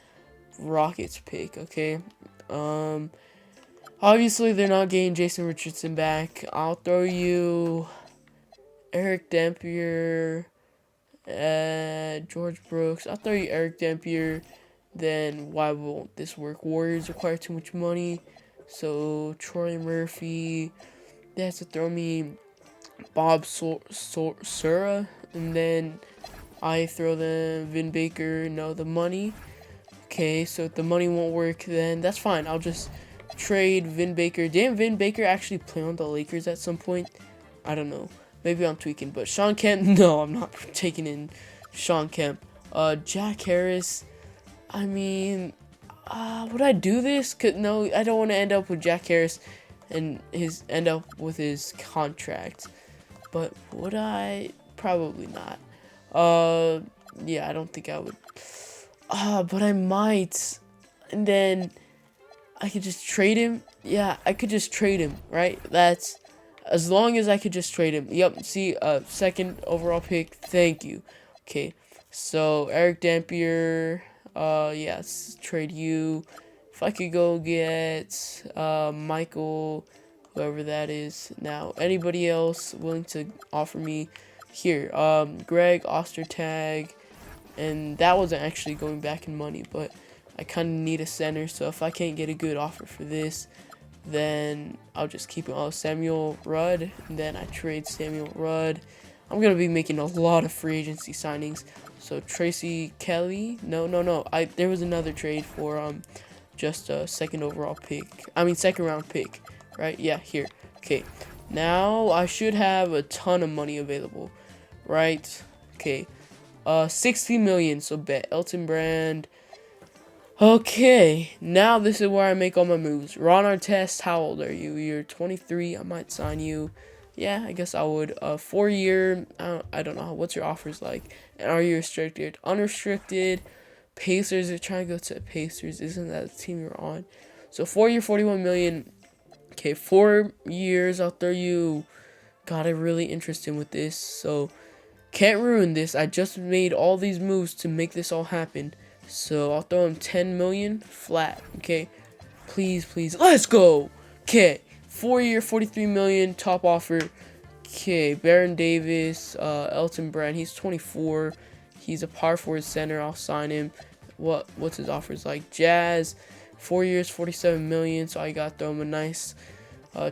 Rockets pick, okay? Obviously they're not getting Jason Richardson back. I'll throw you Eric Dampier George Brooks. I'll throw you Eric Dampier. Then why won't this work? Warriors require too much money. So Troy Murphy. They have to throw me Bob Sura. And then I throw them Vin Baker. No, the money. Okay, so if the money won't work, then that's fine. I'll just trade Vin Baker. Didn't Vin Baker actually play on the Lakers at some point? I don't know. Maybe I'm tweaking. But Sean Kemp, no, I'm not taking in Sean Kemp. Jack Harris. I mean, would I do this? No, I don't want to end up with Jack Harris and end up with his contract. But would I? Probably not. Yeah, I don't think I would. But I might. And then I could just trade him. Yeah, I could just trade him, right? That's as long as I could just trade him. Yep, see, second overall pick. Thank you. Okay, so Eric Dampier. Yeah, let's trade you. If I could go get Michael, whoever that is now. Anybody else willing to offer me here? Greg Ostertag. And that wasn't actually going back in money, but I kind of need a center. So if I can't get a good offer for this, then I'll just keep it. Oh, Samuel Rudd. And then I trade Samuel Rudd. I'm going to be making a lot of free agency signings. So Tracy Kelly. No. There was another trade for just a second overall pick. I mean, second round pick. Right? Yeah, here. Okay. Now I should have a ton of money available. Right? Okay. 60 million, so bet Elton Brand. Okay, now this is where I make all my moves. Ron Artest, how old are you? You're 23. I might sign you. Yeah, I guess I would. 4-year. I don't know. What's your offers like? And are you restricted? Unrestricted. Pacers. You're trying to go to Pacers. Isn't that the team you're on? So 4-year, 41 million. Okay, 4 years. I'll throw you. God, I'm really interested with this. So. Can't ruin this. I just made all these moves to make this all happen. So I'll throw him 10 million flat. Okay. Please. Let's go. Okay. 4-year, 43 million top offer. Okay. Baron Davis, Elton Brand. He's 24. He's a power forward center. I'll sign him. What's his offers like? Jazz. 4 years, 47 million. So I got to throw him a nice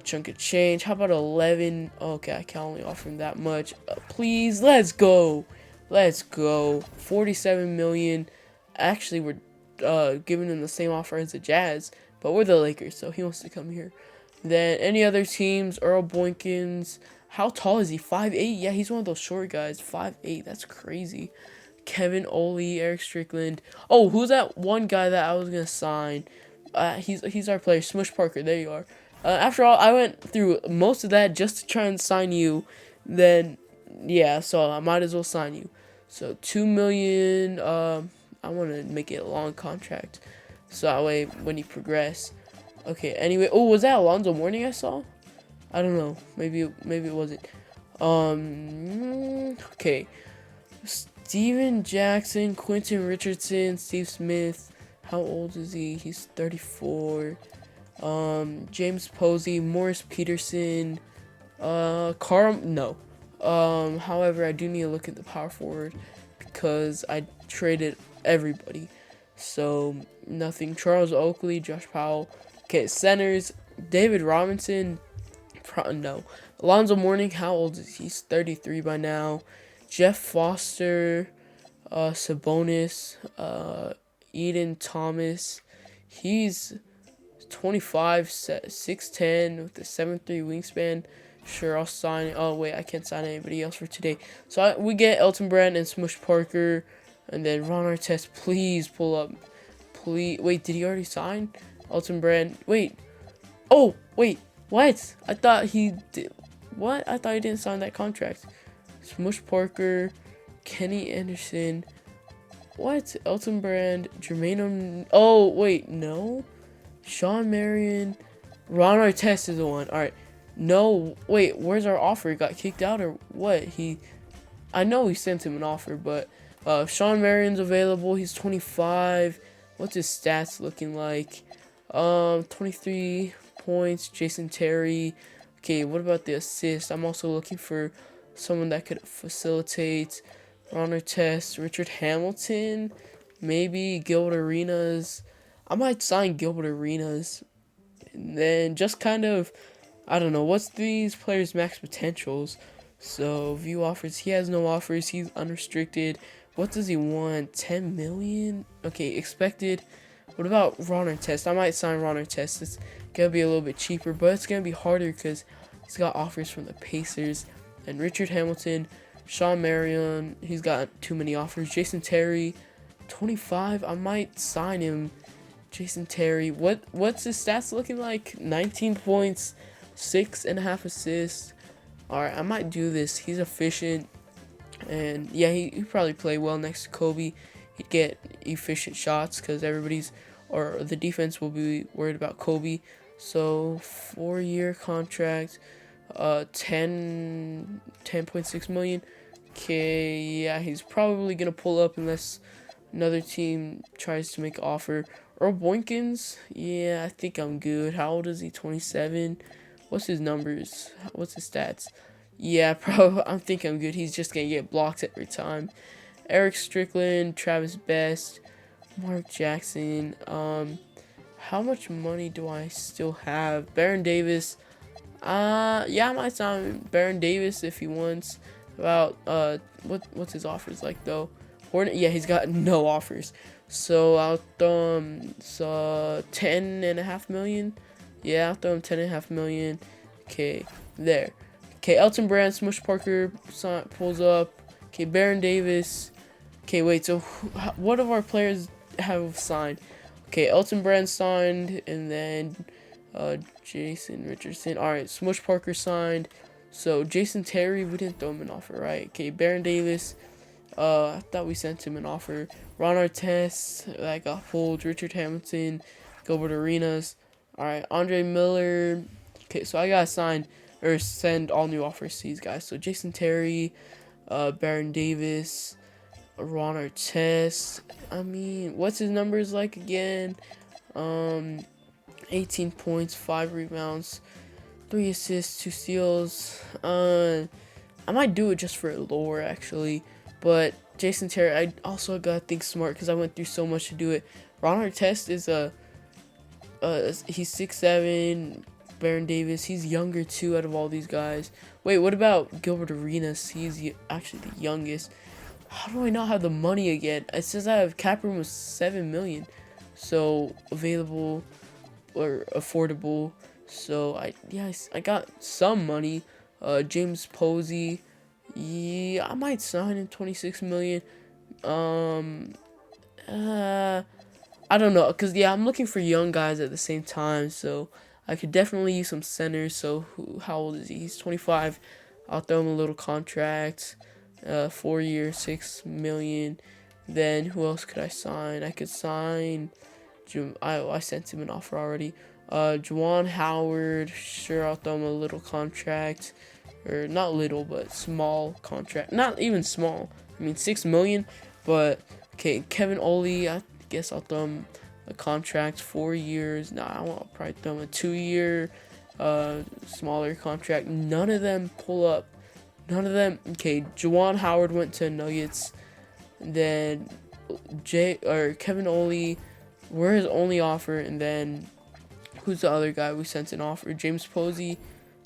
chunk of change. How about 11? Okay, I can only offer him that much. Please, let's go. 47 million. Actually, we're giving him the same offer as the Jazz, but we're the Lakers, so he wants to come here. Then any other teams? Earl Boykins. How tall is he? 5'8". Yeah, he's one of those short guys. 5'8". That's crazy. Kevin Ollie, Eric Strickland. Oh, who's that one guy that I was gonna sign? He's our player, Smush Parker. There you are. After all, I went through most of that just to try and sign you. Then, yeah, so I might as well sign you. So, 2 million. I want to make it a long contract. So that way, when you progress. Okay, anyway. Oh, was that Alonzo Mourning I saw? I don't know. Maybe it wasn't. Okay. Steven Jackson, Quentin Richardson, Steve Smith. How old is he? He's 34. James Posey, Morris Peterson, no. However, I do need to look at the power forward because I traded everybody. So, nothing. Charles Oakley, Josh Powell. Okay, centers, David Robinson, no. Alonzo Mourning, how old is he? He's 33 by now. Jeff Foster, Sabonis, Eden Thomas. He's 25, 6'10", with a 7'3" wingspan. Sure, I'll sign. Oh, wait, I can't sign anybody else for today. So we get Elton Brand and Smush Parker. And then Ron Artest, please pull up. Please. Wait, did he already sign? Elton Brand. Wait. Oh, wait. What? I thought he did. What? I thought he didn't sign that contract. Smush Parker. Kenny Anderson. What? Elton Brand. Jermaine. Oh, wait. No. Sean Marion. Ron Artest is the one. Alright. No. Wait. Where's our offer? He got kicked out or what? I know we sent him an offer, but Sean Marion's available. He's 25. What's his stats looking like? 23 points. Jason Terry. Okay, what about the assist? I'm also looking for someone that could facilitate. Ron Artest, Richard Hamilton, maybe Gilbert Arenas. I might sign Gilbert Arenas. And then just kind of, I don't know, what's these players' max potentials? So, view offers. He has no offers. He's unrestricted. What does he want? 10 million? Okay, expected. What about Ron Artest? I might sign Ron Artest. It's going to be a little bit cheaper, but it's going to be harder because he's got offers from the Pacers. And Richard Hamilton, Sean Marion, he's got too many offers. Jason Terry, 25. I might sign him. Jason Terry, what's his stats looking like? 19 points, 6.5 assists. Alright, I might do this. He's efficient. And yeah, he'd probably play well next to Kobe. He'd get efficient shots because the defense will be worried about Kobe. So 4-year contract, 10.6 million. Okay, yeah, he's probably gonna pull up unless another team tries to make an offer. Earl Boykins, yeah, I think I'm good. How old is he? 27. What's his numbers? What's his stats? Yeah, probably. I think I'm good. He's just gonna get blocked every time. Eric Strickland, Travis Best, Mark Jackson. How much money do I still have? Baron Davis. Yeah, I might sign Baron Davis if he wants. About what's his offers like though? Hornet. Yeah, he's got no offers. So I'll throw him 10.5 million. Yeah, I'll throw him 10.5 million. Okay, there. Okay, Elton Brand, Smush Parker pulls up. Okay, Baron Davis. Okay, wait. So what of our players have signed? Okay, Elton Brand signed, and then Jason Richardson. All right, Smush Parker signed. So Jason Terry, we didn't throw him an offer, right? Okay, Baron Davis. I thought we sent him an offer. Ron Artest, that got pulled. Richard Hamilton, Gilbert Arenas. Alright, Andre Miller. Okay, so I gotta sign or send all new offers to these guys. So Jason Terry, Baron Davis, Ron Artest. I mean, what's his numbers like again? 18 points, 5 rebounds, 3 assists, 2 steals. I might do it just for lore actually. But Jason Terry, I also gotta think smart because I went through so much to do it. Ron Artest is he's 6'7". Baron Davis, he's younger too out of all these guys. Wait, what about Gilbert Arenas? He's actually the youngest. How do I not have the money again? It says I have cap room of 7 million, so available or affordable. So I got some money. James Posey. Yeah, I might sign him 26 million. I don't know, cause yeah, I'm looking for young guys at the same time, so I could definitely use some centers. So how old is he? He's 25. I'll throw him a little contract, 4 years, 6 million. Then who else could I sign? I could sign. I sent him an offer already. Juwan Howard. Sure, I'll throw him a little contract. Or not little, but small contract. Not even small. I mean, 6 million. But okay, Kevin Ollie. I guess I'll throw him a contract, 4 years. Nah, I'll probably throw him a 2-year, smaller contract. None of them pull up. None of them. Okay, Juwan Howard went to Nuggets. And then Kevin Ollie. We're his only offer. And then who's the other guy we sent an offer? James Posey.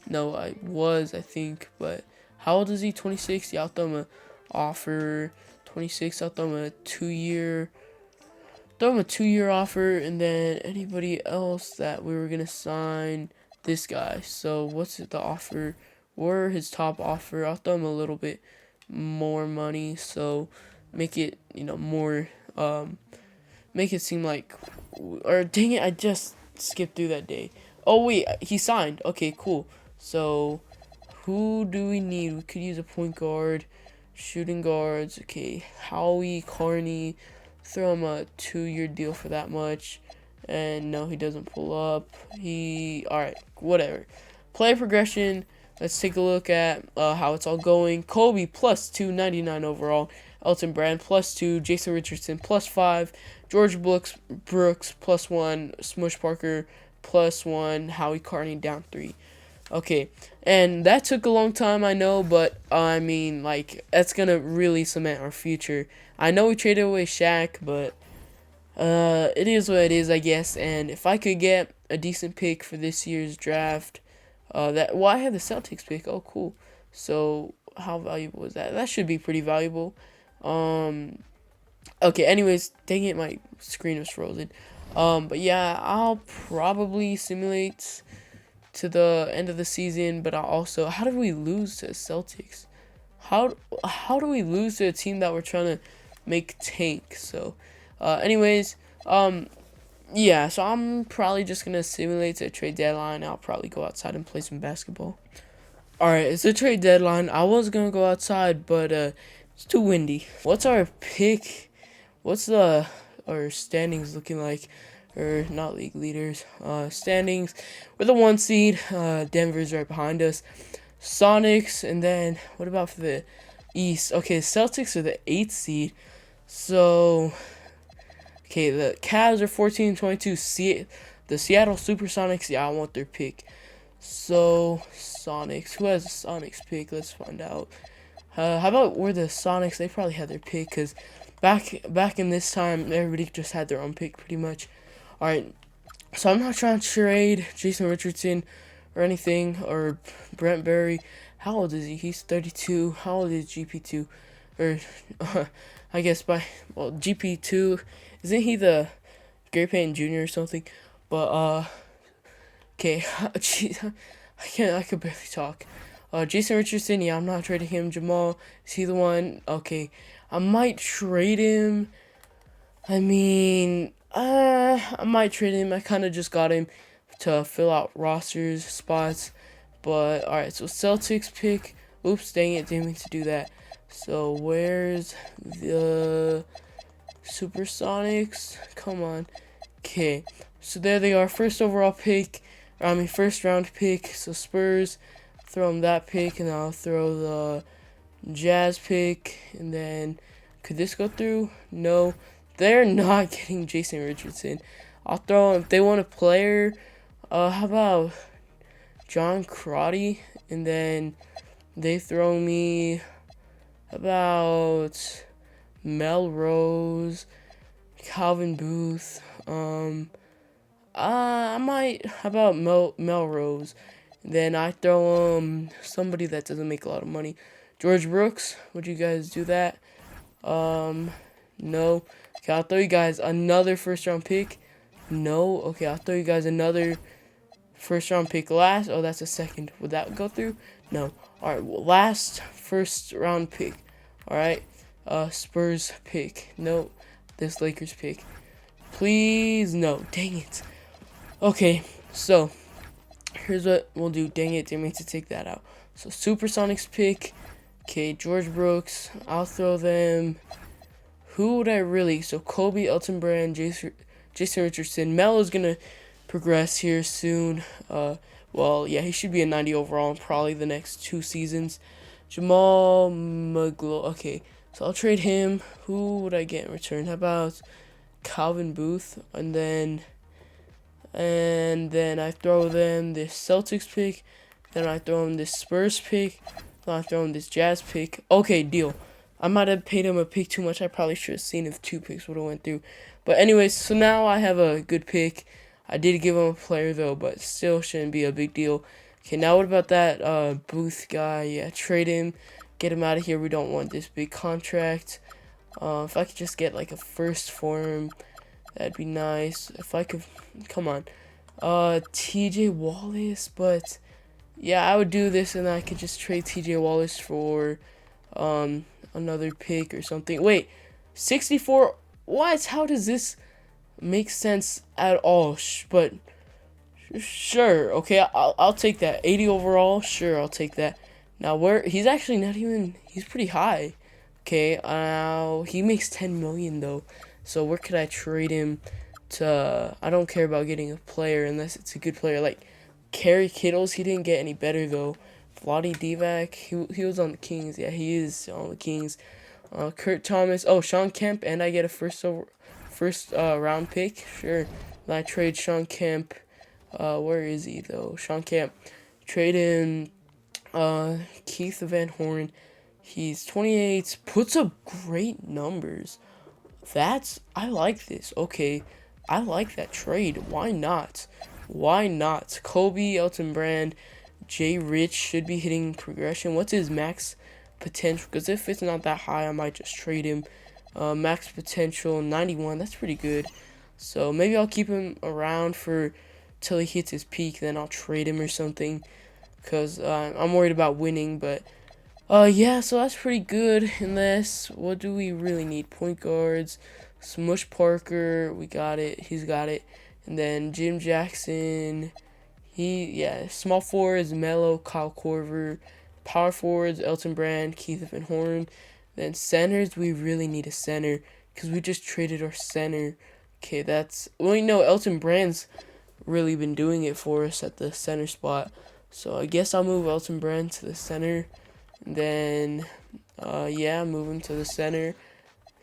No, I think, but how old is he? 26. Yeah, I'll throw him a offer. 26. I'll throw him a 2-year. Throw him a 2-year offer, and then anybody else that we were gonna sign, this guy. So what's the offer? Or his top offer? I'll throw him a little bit more money, so make it more. Make it seem like, or dang it, I just skipped through that day. Oh wait, he signed. Okay, cool. So, who do we need? We could use a point guard, shooting guards. Okay, Howie, Carney. Throw him a 2-year deal for that much. And no, he doesn't pull up. Alright, whatever. Player progression. Let's take a look at how it's all going. Kobe plus 299 overall. Elton Brand plus 2. Jason Richardson plus 5. George Brooks plus 1. Smush Parker plus 1. Howie Carney down 3. Okay, and that took a long time, I know, but I mean, like, that's gonna really cement our future. I know we traded away Shaq, but it is what it is, I guess. And if I could get a decent pick for this year's draft, I had the Celtics pick. Oh, cool. So how valuable is that? That should be pretty valuable. Um, okay. Anyways, dang it, my screen was frozen. But yeah, I'll probably simulate to the end of the season. But I'll also, how did we lose to the Celtics? How how do we lose to a team that we're trying to make tank? So, anyways, um, yeah. So I'm probably just gonna simulate a trade deadline. I'll probably go outside and play some basketball. All right, it's a trade deadline. I was gonna go outside, but it's too windy. What's our pick? What's the our standings looking like? Or not league leaders. Standings. We're the 1 seed. Denver's right behind us. Sonics, and then what about for the East? Okay, Celtics are the 8th seed. So, okay, the Cavs are 14-22. The Seattle Supersonics, yeah, I want their pick. So, Sonics. Who has the Sonics pick? Let's find out. How about where the Sonics? They probably had their pick because back in this time, everybody just had their own pick pretty much. All right, so I'm not trying to trade Jason Richardson or anything or Brent Berry. How old is he? He's 32. How old is GP2? Or I guess GP2 isn't he the Gary Payton Jr. or something? But okay, jeez, I could barely talk. Jason Richardson, yeah, I'm not trading him. Jamal, is he the one? Okay, I might trade him. I mean, I might trade him. I kind of just got him to fill out rosters spots. But alright, so Celtics pick. Oops, dang it, didn't mean to do that. So where's the Supersonics? Come on. Okay, so there they are. First overall pick. First round pick. So Spurs, throw them that pick, and I'll throw the Jazz pick. And then, could this go through? No. They're not getting Jason Richardson. I'll throw if they want a player. How about John Crotty? And then they throw me about Melrose, Calvin Booth. I might. How about Melrose? Then I throw somebody that doesn't make a lot of money. George Brooks. Would you guys do that? No. Okay, I'll throw you guys another first round pick. No. Okay, I'll throw you guys another first round pick. Last. Oh, that's a second. Would that go through? No. All right. Well, last first round pick. All right. Spurs pick. No. This Lakers pick. Please. No. Dang it. Okay. So here's what we'll do. Dang it. Didn't mean to take that out. So Supersonics pick. Okay. George Brooks. I'll throw them. Who would I really? So Kobe, Elton Brand, Jason Richardson. Melo's gonna progress here soon. Well, yeah, he should be a 90 overall in probably the next 2 seasons. Jamal Maglo. Okay, so I'll trade him. Who would I get in return? How about Calvin Booth? And then I throw them this Celtics pick. Then I throw him this Spurs pick. Then I throw him this Jazz pick. Okay, deal. I might have paid him a pick too much. I probably should have seen if 2 picks would have went through. But anyways, so now I have a good pick. I did give him a player though, but still shouldn't be a big deal. Okay, now what about that Booth guy? Yeah, trade him. Get him out of here. We don't want this big contract. If I could just get like a first for him, that'd be nice. If I could, come on. TJ Wallace, but yeah, I would do this and I could just trade TJ Wallace for another pick or something. Wait, 64. What? How does this make sense at all? But sure, okay, I'll take that. 80 overall, sure, I'll take that. Now where he's actually not even. He's pretty high. Okay, he makes 10 million though. So where could I trade him to? I don't care about getting a player unless it's a good player. Like Kerry Kittles, he didn't get any better though. Vlade Divac, he was on the Kings. Yeah, he is on the Kings. Kurt Thomas. Oh, Sean Kemp, and I get a first round pick. Sure. Then I trade Sean Kemp. Where is he though? Sean Kemp Trade in Keith Van Horn. He's 28, puts up great numbers. I like this. Okay, I like that trade. Why not? Why not? Kobe, Elton Brand, Jay Rich should be hitting progression. What's his max potential? Because if it's not that high, I might just trade him. Max potential 91. That's pretty good. So maybe I'll keep him around for till he hits his peak. Then I'll trade him or something. Because I'm worried about winning. But yeah. So that's pretty good. Unless what do we really need? Point guards. Smush Parker. We got it. He's got it. And then Jim Jackson. Small forwards, Melo, Kyle Korver. Power forwards, Elton Brand, Keith Van Horn. Then centers, we really need a center because we just traded our center. Okay, Elton Brand's really been doing it for us at the center spot. So I guess I'll move Elton Brand to the center. And then, move him to the center.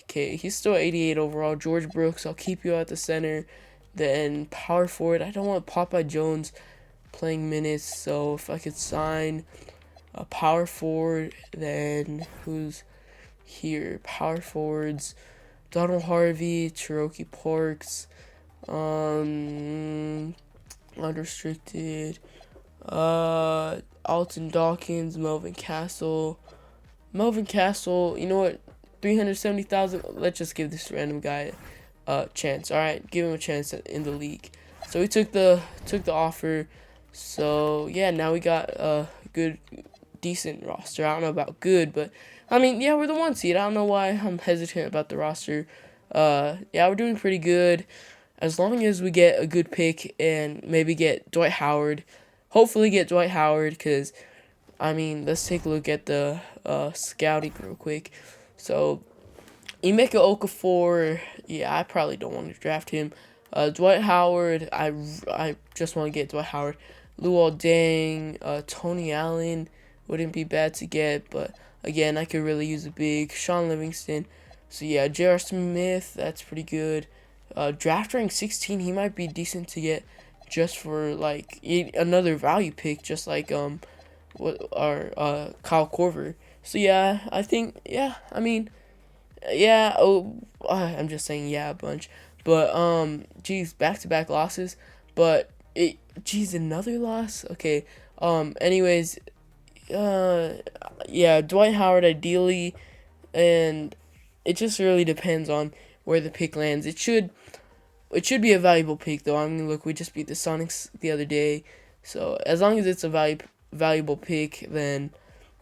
Okay, he's still 88 overall. George Brooks, I'll keep you at the center. Then power forward, I don't want Popeye Jones playing minutes, so if I could sign a power forward, then who's here? Power forwards, Donald Harvey, Cherokee Parks, unrestricted, Alton Dawkins, Melvin Castle, you know what, 370,000, let's just give this random guy a chance. All right, give him a chance in the league. So we took the offer. So yeah, now we got a good, decent roster. I don't know about good, but I mean, yeah, we're the 1 seed. I don't know why I'm hesitant about the roster. Yeah, we're doing pretty good. As long as we get a good pick and maybe get Dwight Howard. Hopefully get Dwight Howard, because I mean, let's take a look at the scouting real quick. So Emeka Okafor, yeah, I probably don't want to draft him. Dwight Howard, I just want to get Dwight Howard. Luol Deng, Tony Allen wouldn't be bad to get, but again, I could really use a big. Sean Livingston. So yeah, J.R. Smith, that's pretty good. Draft rank 16, he might be decent to get just for like another value pick, just like Kyle Korver. So yeah, I think I'm just saying yeah a bunch. But back-to-back losses. But another loss. Okay. Anyways, Dwight Howard ideally, and it just really depends on where the pick lands. It should be a valuable pick though. I mean, look, we just beat the Sonics the other day, so as long as it's a valuable pick, then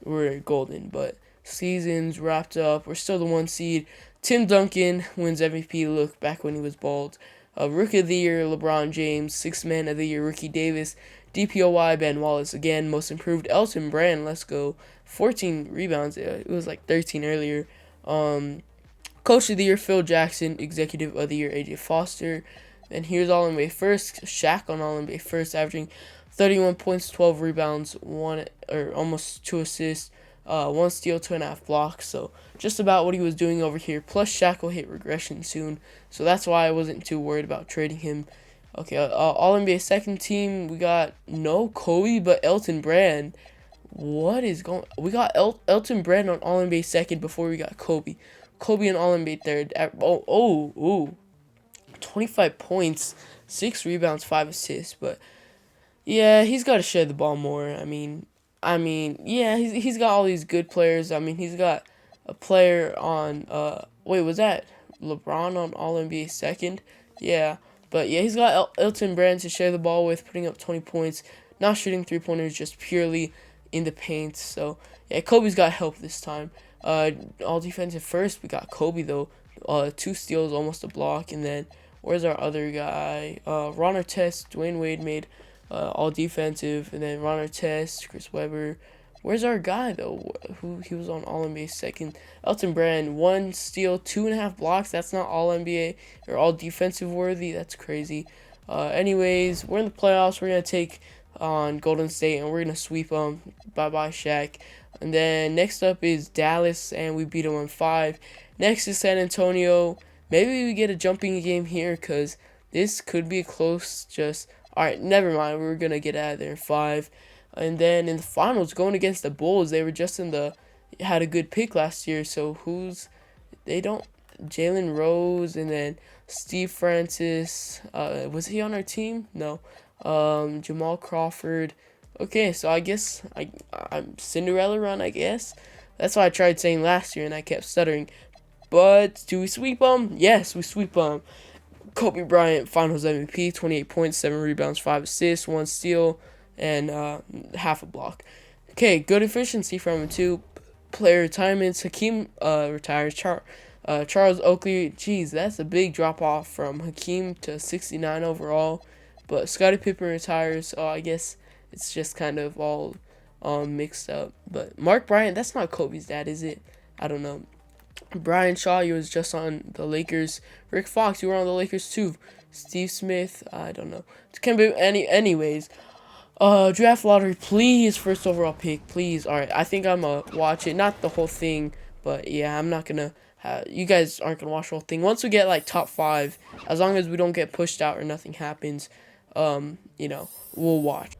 we're golden. But season's wrapped up. We're still the 1 seed. Tim Duncan wins MVP. Look, back when he was bald. Rookie of the Year, LeBron James. Sixth Man of the Year, Ricky Davis. DPOY, Ben Wallace. Again, Most Improved, Elton Brand. Let's go. 14 rebounds. It was like 13 earlier. Coach of the Year, Phil Jackson. Executive of the Year, AJ Foster. And here's All-NBA First. Shaq on All-NBA First, averaging 31 points, 12 rebounds, almost 2 assists. 1 steal, 2.5 blocks. So just about what he was doing over here. Plus Shaq will hit regression soon, so that's why I wasn't too worried about trading him. Okay, All NBA second team. We got no Kobe, but Elton Brand. What is going? We got Elton Brand on All NBA second before we got Kobe. Kobe on All NBA third. 25 points, 6 rebounds, 5 assists. But yeah, he's got to share the ball more. I mean, yeah, he's got all these good players. I mean, he's got a player on was that LeBron on All NBA second? Yeah, but yeah, he's got Elton Brand to share the ball with, putting up 20 points, not shooting 3-pointers, just purely in the paint. So yeah, Kobe's got help this time. All defensive first, we got Kobe though. 2 steals, almost a block, and then where's our other guy? Ron Artest, Dwayne Wade made all defensive, and then Ron Artest, Chris Webber. Where's our guy though? He was on All NBA second. Elton Brand, 1 steal, 2.5 blocks. That's not All NBA or All Defensive worthy. That's crazy. Anyways, we're in the playoffs. We're gonna take on Golden State, and we're gonna sweep them. Bye bye Shaq. And then next up is Dallas, and we beat them on 5. Next is San Antonio. Maybe we get a jumping game here, cause this could be a close. All right, never mind. We're gonna get out of there in 5. And then in the finals, going against the Bulls, they were just in the had a good pick last year. So they don't Jalen Rose and then Steve Francis. Was he on our team? No. Jamal Crawford. Okay, so I guess I'm Cinderella run. I guess that's why I tried saying last year and I kept stuttering. But do we sweep them? Yes, we sweep them. Kobe Bryant, Finals MVP, 28 points, 7 rebounds, 5 assists, 1 steal, and half a block. Okay, good efficiency from him too. Player retirements. Hakeem retires. Charles Oakley. Geez, that's a big drop off from Hakeem to 69 overall. But Scottie Pippen retires. So I guess it's just kind of all mixed up. But Mark Bryant, that's not Kobe's dad, is it? I don't know. Brian Shaw, you was just on the Lakers. Rick Fox, you were on the Lakers too. Steve Smith, I don't know. It can be anyways. Draft lottery, please. First overall pick, please. All right, I think I'm gonna watch it. Not the whole thing, but yeah, I'm not gonna. You guys aren't gonna watch the whole thing. Once we get like top 5, as long as we don't get pushed out or nothing happens, we'll watch.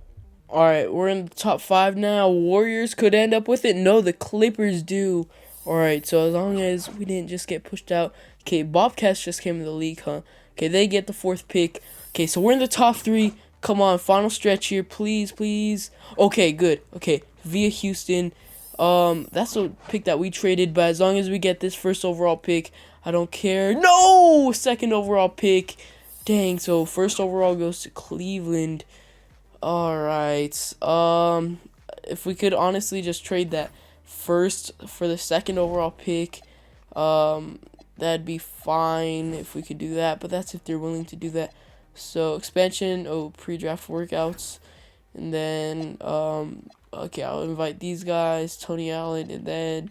All right, we're in the top 5 now. Warriors could end up with it. No, the Clippers do. All right, so as long as we didn't just get pushed out. Okay, Bobcats just came in the league, huh? Okay, they get the 4th pick. Okay, so we're in the top 3. Come on, final stretch here, please, please. Okay, good. Okay, via Houston. That's a pick that we traded, but as long as we get this first overall pick, I don't care. No, second overall pick. Dang. So first overall goes to Cleveland. All right. If we could honestly just trade that first for the second overall pick, that'd be fine if we could do that. But that's if they're willing to do that. So expansion, pre-draft workouts, and then okay, I'll invite these guys, Tony Allen, and then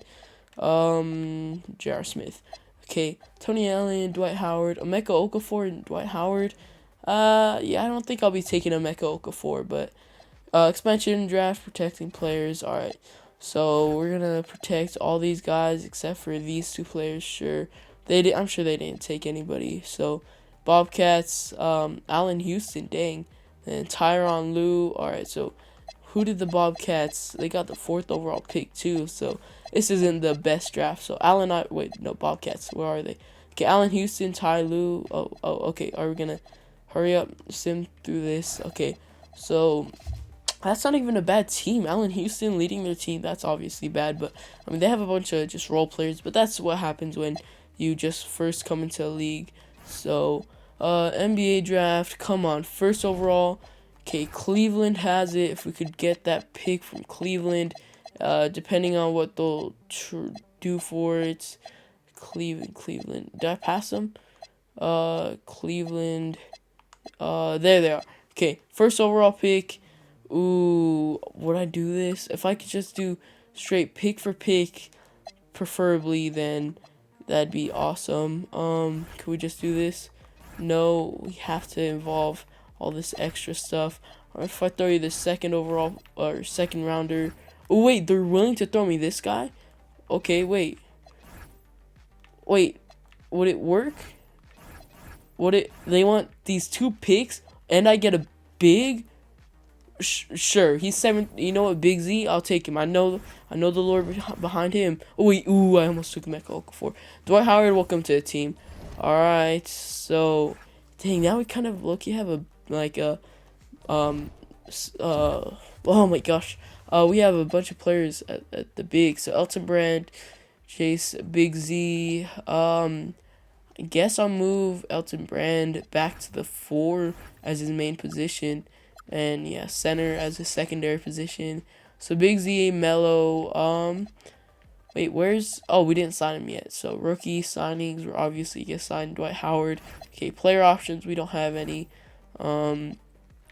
J.R. Smith. Okay, Tony Allen, Dwight Howard, Emeka Okafor, and Dwight Howard. Yeah, I don't think I'll be taking Emeka Okafor, but expansion draft protecting players. All right, so we're gonna protect all these guys except for these 2 players. Sure, I'm sure they didn't take anybody. So Bobcats, Allen Houston, dang, and Tyronn Lue. All right, so who did the Bobcats? They got the 4th overall pick too. So this isn't the best draft. So Bobcats. Where are they? Okay, Allen Houston, Ty Lue. Okay. Are we gonna hurry up, sim through this? Okay, so that's not even a bad team. Allen Houston leading their team. That's obviously bad, but I mean they have a bunch of just role players. But that's what happens when you just first come into a league. So NBA draft. Come on, first overall. Okay, Cleveland has it. If we could get that pick from Cleveland, depending on what they'll do for it. Cleveland. Did I pass them? Cleveland. There they are. Okay, first overall pick. Ooh, would I do this? If I could just do straight pick for pick, preferably, then that'd be awesome. Could we just do this? No, we have to involve all this extra stuff. Or if I throw you the second overall or second rounder. Oh wait, they're willing to throw me this guy? Okay, wait. Would it work? They want these 2 picks and I get a big? Sure, he's 7. You know what, Big Z? I'll take him. I know the Lord behind him. Oh wait, I almost took Emeka Okafor. Dwight Howard, welcome to the team. All right, so dang, now we kind of have oh my gosh, we have a bunch of players at the big. So Elton Brand, Chase, Big Z. I guess I'll move Elton Brand back to the 4 as his main position. And yeah, center as a secondary position. So Big Z, Melo. Wait, we didn't sign him yet. So rookie signings, we're obviously gonna sign Dwight Howard. Okay, player options, we don't have any.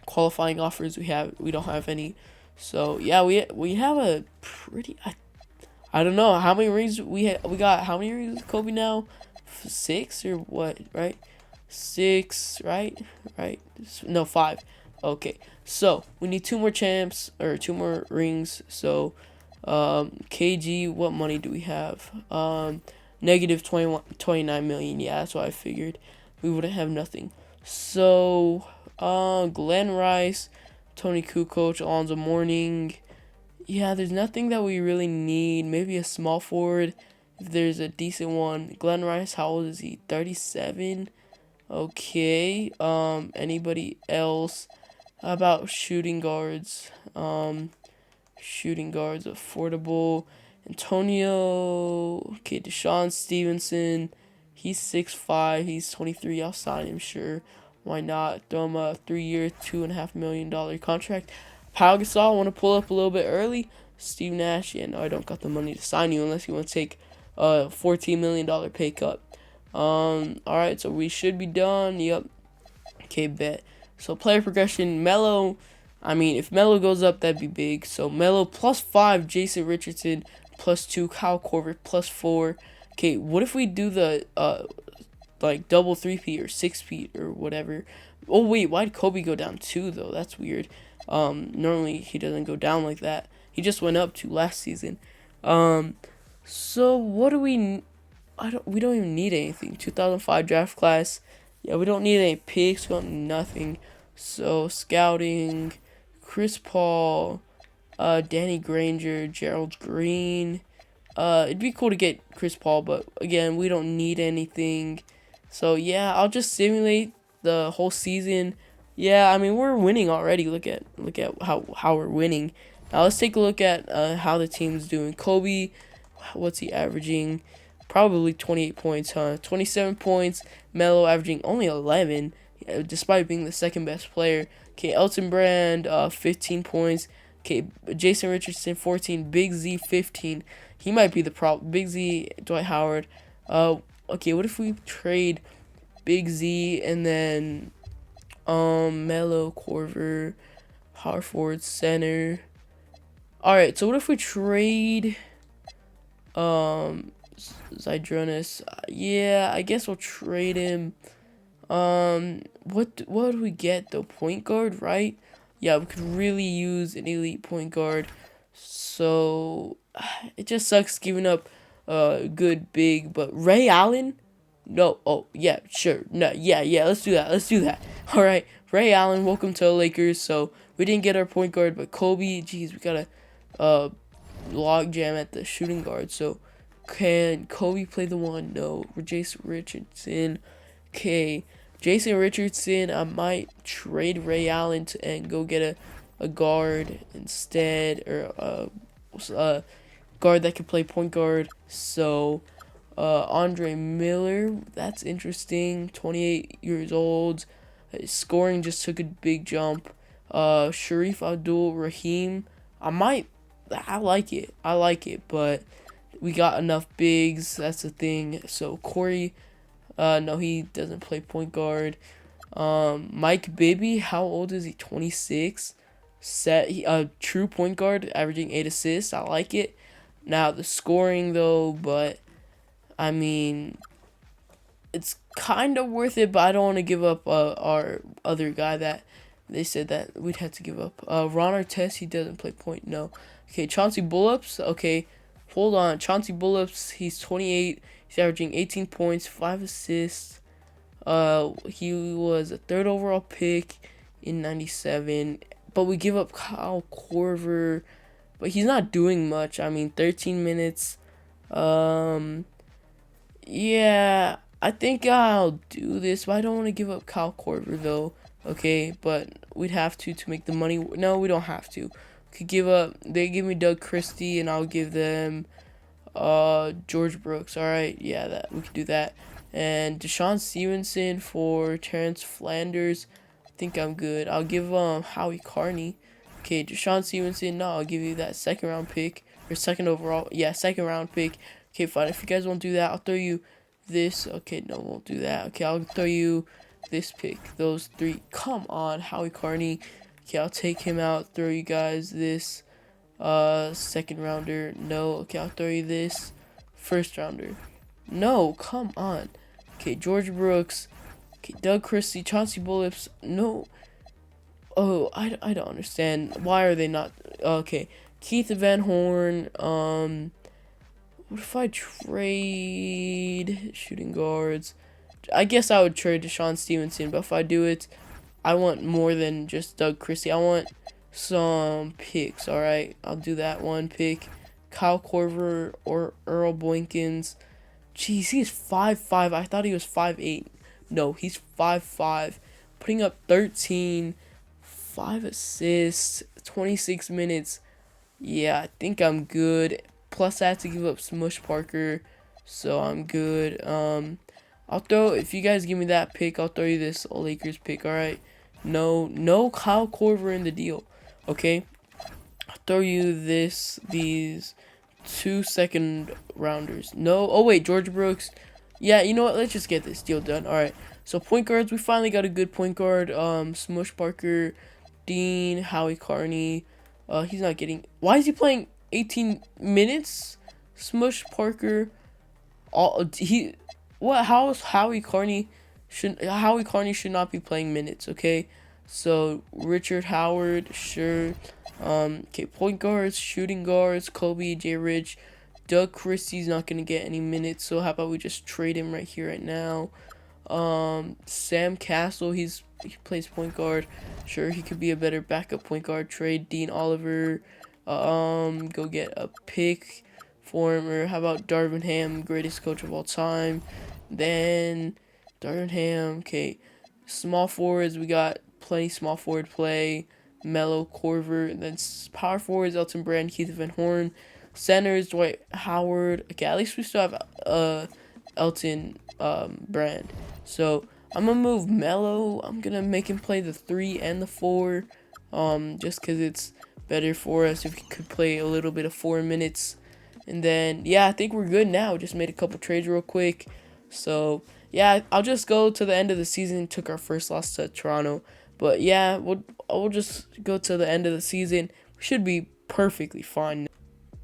Qualifying offers, we don't have any. So yeah, we have a pretty. I don't know how many rings we got. How many rings with Kobe now? 6 or what? Right, 6. Right. No, 5. Okay, so we need 2 more champs or 2 more rings. So, KG, what money do we have? Negative 29 million. Yeah, that's what I figured. We wouldn't have nothing. So, Glenn Rice, Tony Kukoc, Alonzo Mourning. Yeah, there's nothing that we really need. Maybe a small forward if there's a decent one. Glenn Rice, how old is he? 37. Okay. Anybody else? How about shooting guards? Shooting guards affordable. Antonio. Okay, Deshaun Stevenson. He's 6'5". He's 23. I'll sign him, sure. Why not? Throw him a 3-year, $2.5 million contract. Pau Gasol, want to pull up a little bit early. Steve Nash, yeah, no, I don't got the money to sign you unless you want to take a $14 million pay cut. Alright, so we should be done. Yep. Okay, bet. So player progression, Melo. I mean, if Melo goes up, that'd be big. So Melo +5, Jason Richardson +2, Kyle Korver +4. Okay, what if we do the like double 3-peat or 6-peat or whatever? Oh wait, why'd Kobe go down 2 though? That's weird. Normally he doesn't go down like that. He just went up 2 last season. So what do we? We don't even need anything. 2005 draft class. Yeah, we don't need any picks. We don't need nothing. So scouting, Chris Paul, Danny Granger, Gerald Green. It'd be cool to get Chris Paul, but again, we don't need anything. So yeah, I'll just simulate the whole season. Yeah, I mean we're winning already. Look at how we're winning. Now let's take a look at how the team's doing. Kobe, what's he averaging? Probably 28 points, huh? 27 points. Melo averaging only 11, despite being the second best player. Okay, Elton Brand, 15 points. Okay, Jason Richardson, 14. Big Z, 15. He might be the problem. Big Z, Dwight Howard. Okay, what if we trade Big Z and then Melo, Korver, power forward, center. All right, so what if we trade Zydrunas? Yeah, I guess we'll trade him. What do we get though? Point guard, right? Yeah, we could really use an elite point guard. So it just sucks giving up good big, but Ray Allen? No. Oh, yeah, sure. No, yeah, let's do that. All right. Ray Allen, welcome to the Lakers. So we didn't get our point guard, but Kobe, geez, we got a log jam at the shooting guard. So can Kobe play the one? No. Jason Richardson. Okay. Jason Richardson, I might trade Ray Allen and go get a guard instead, or a guard that can play point guard. So Andre Miller, that's interesting. 28 years old. His scoring just took a big jump. Sharif Abdul Rahim, I like it, but we got enough bigs. That's the thing. So Corey, no, he doesn't play point guard. Mike Bibby, how old is he? 26. True point guard, averaging 8 assists. I like it. Now the scoring though, but I mean, it's kind of worth it, but I don't want to give up our other guy that they said that we'd have to give up. Ron Artest, he doesn't play point. No. Okay, Chauncey Billups. Okay, hold on. Chauncey Billups, he's 28. He's averaging 18 points, 5 assists. He was a 3rd overall pick in 97. But we give up Kyle Korver. But he's not doing much. I mean, 13 minutes. Yeah, I think I'll do this. But I don't want to give up Kyle Korver, though. Okay, but we'd have to make the money. No, we don't have to. We could give up. They give me Doug Christie, and I'll give them George Brooks. All right, yeah, that we could do that. And Deshaun Stevenson for Terrence Flanders. I think I'm good. I'll give Howie Carney. Okay, Deshaun Stevenson. No, I'll give you that 2nd round pick or 2nd overall. Yeah, 2nd round pick. Okay, fine. If you guys won't do that, I'll throw you this. Okay, no, won't do that. Okay, I'll throw you this pick. Those 3. Come on, Howie Carney. Okay, I'll take him out. Throw you guys this 2nd rounder. No. Okay, I'll throw you this 1st rounder. No, come on. Okay, George Brooks. Okay, Doug Christie, Chauncey Billups. No. Oh, I don't understand. Why are they not? Okay, Keith Van Horn. What if I trade shooting guards? I guess I would trade Deshaun Stevenson, but if I do it, I want more than just Doug Christie. I want some picks. All right, I'll do that one pick. Kyle Korver or Earl Boykins. Jeez, he's 5'5". I thought he was 5'8". No, he's 5'5", putting up 13, 5 assists, 26 minutes. Yeah, I think I'm good. Plus, I had to give up Smush Parker, so I'm good. I'll throw, if you guys give me that pick, I'll throw you this Lakers pick. All right, no Kyle Korver in the deal. Okay, I'll throw you these 2 second rounders. No, oh wait, George Brooks. Yeah, you know what? Let's just get this deal done. All right. So point guards, we finally got a good point guard. Smush Parker, Dean, Howie Carney. He's not getting. Why is he playing 18 minutes? Smush Parker. All he. What? How is Howie Carney? Howie Carney should not be playing minutes. Okay. So Richard Howard, sure. Okay, point guards, shooting guards, Kobe, J. Rich, Doug Christie's not gonna get any minutes, so how about we just trade him right here, right now? Sam Castle, he plays point guard. Sure, he could be a better backup point guard. Trade Dean Oliver. Go get a pick for him, or how about Darvin Ham, greatest coach of all time? Then Darvin Ham. Okay, small forwards, we got plenty small forward play. Melo, Korver, and then power forwards, Elton Brand, Keith Van Horn. Centers, Dwight Howard. Okay, at least we still have Elton Brand. So I'm gonna move Melo. I'm gonna make him play the 3 and the 4, just because it's better for us if he could play a little bit of 4 minutes. And then yeah, I think we're good now. Just made a couple trades real quick. So yeah, I'll just go to the end of the season. Took our first loss to Toronto. But yeah, we'll just go to the end of the season. We should be perfectly fine.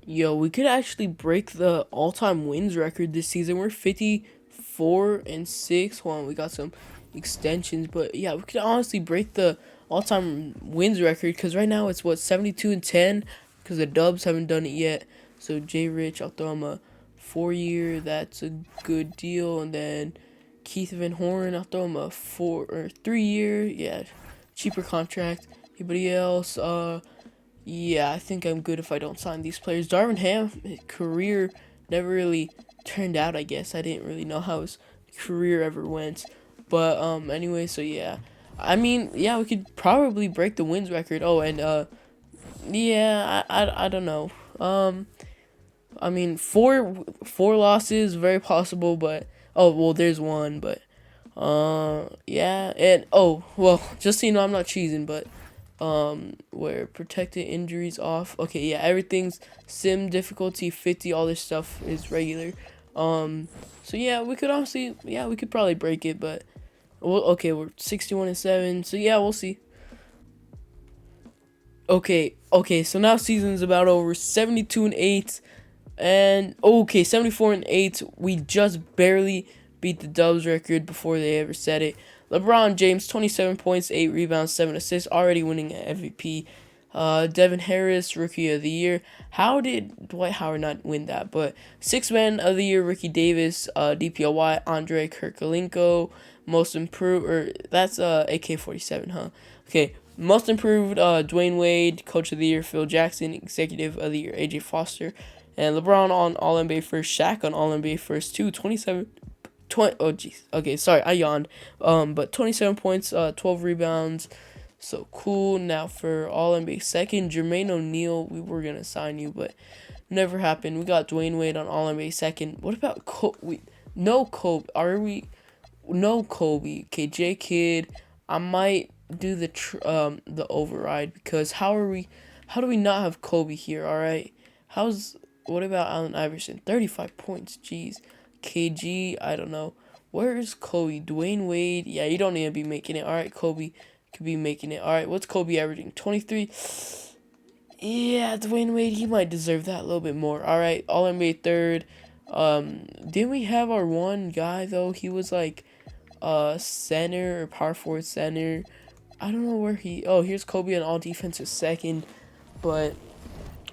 Yo, we could actually break the all-time wins record this season. We're 54-6. Hold on, we got some extensions, but yeah, we could honestly break the all-time wins record because right now it's what 72-10 because the Dubs haven't done it yet. So Jay Rich, I'll throw him a 4-year. That's a good deal, and then Keith Van Horn, I'll throw him a 3-year. Yeah, cheaper contract. Anybody else? Yeah, I think I'm good if I don't sign these players. Darvin Ham, his career never really turned out, I guess. I didn't really know how his career ever went. But anyway, so yeah. I mean, yeah, we could probably break the wins record. Oh, and yeah, I don't know. I mean, four losses, very possible, but oh well, there's one, but yeah, and oh well, just so you know, I'm not cheesing, but where protected injuries off. Okay, yeah, everything's sim difficulty 50. All this stuff is regular. So yeah, we could honestly, yeah, we could probably break it, but well, okay, we're 61-7. So yeah, we'll see. Okay, so now season's about over. 72-8. And okay, 74-8. We just barely beat the Dubs record before they ever said it. LeBron James, 27 points, 8 rebounds, 7 assists, already winning an MVP. Devin Harris, Rookie of the Year. How did Dwight Howard not win that? But Sixth Man of the Year, Ricky Davis, DPOY, Andre Kirkolenko, Most Improved, or that's AK-47, huh? Okay, Most Improved, Dwayne Wade, Coach of the Year, Phil Jackson, Executive of the Year, AJ Foster, and LeBron on All-NBA First, Shaq on All-NBA First, 20, oh jeez, okay, sorry, I yawned, but 27 points, 12 rebounds, so cool. Now for All-NBA Second, Jermaine O'Neal, we were gonna sign you, but never happened. We got Dwayne Wade on All-NBA Second. What about Kobe? No Kobe, no Kobe. Okay, J Kidd, I might do the override, because how do we not have Kobe here? All right, what about Allen Iverson? 35 points, jeez. KG, I don't know. Where's Kobe? Dwayne Wade, yeah, you don't need to be making it. All right, Kobe could be making it. All right, what's Kobe averaging? 23. Yeah, Dwayne Wade, he might deserve that a little bit more. All right, All NBA Third. Didn't we have our one guy though? He was like center or power forward center. I don't know where oh, here's Kobe on All Defensive Second. But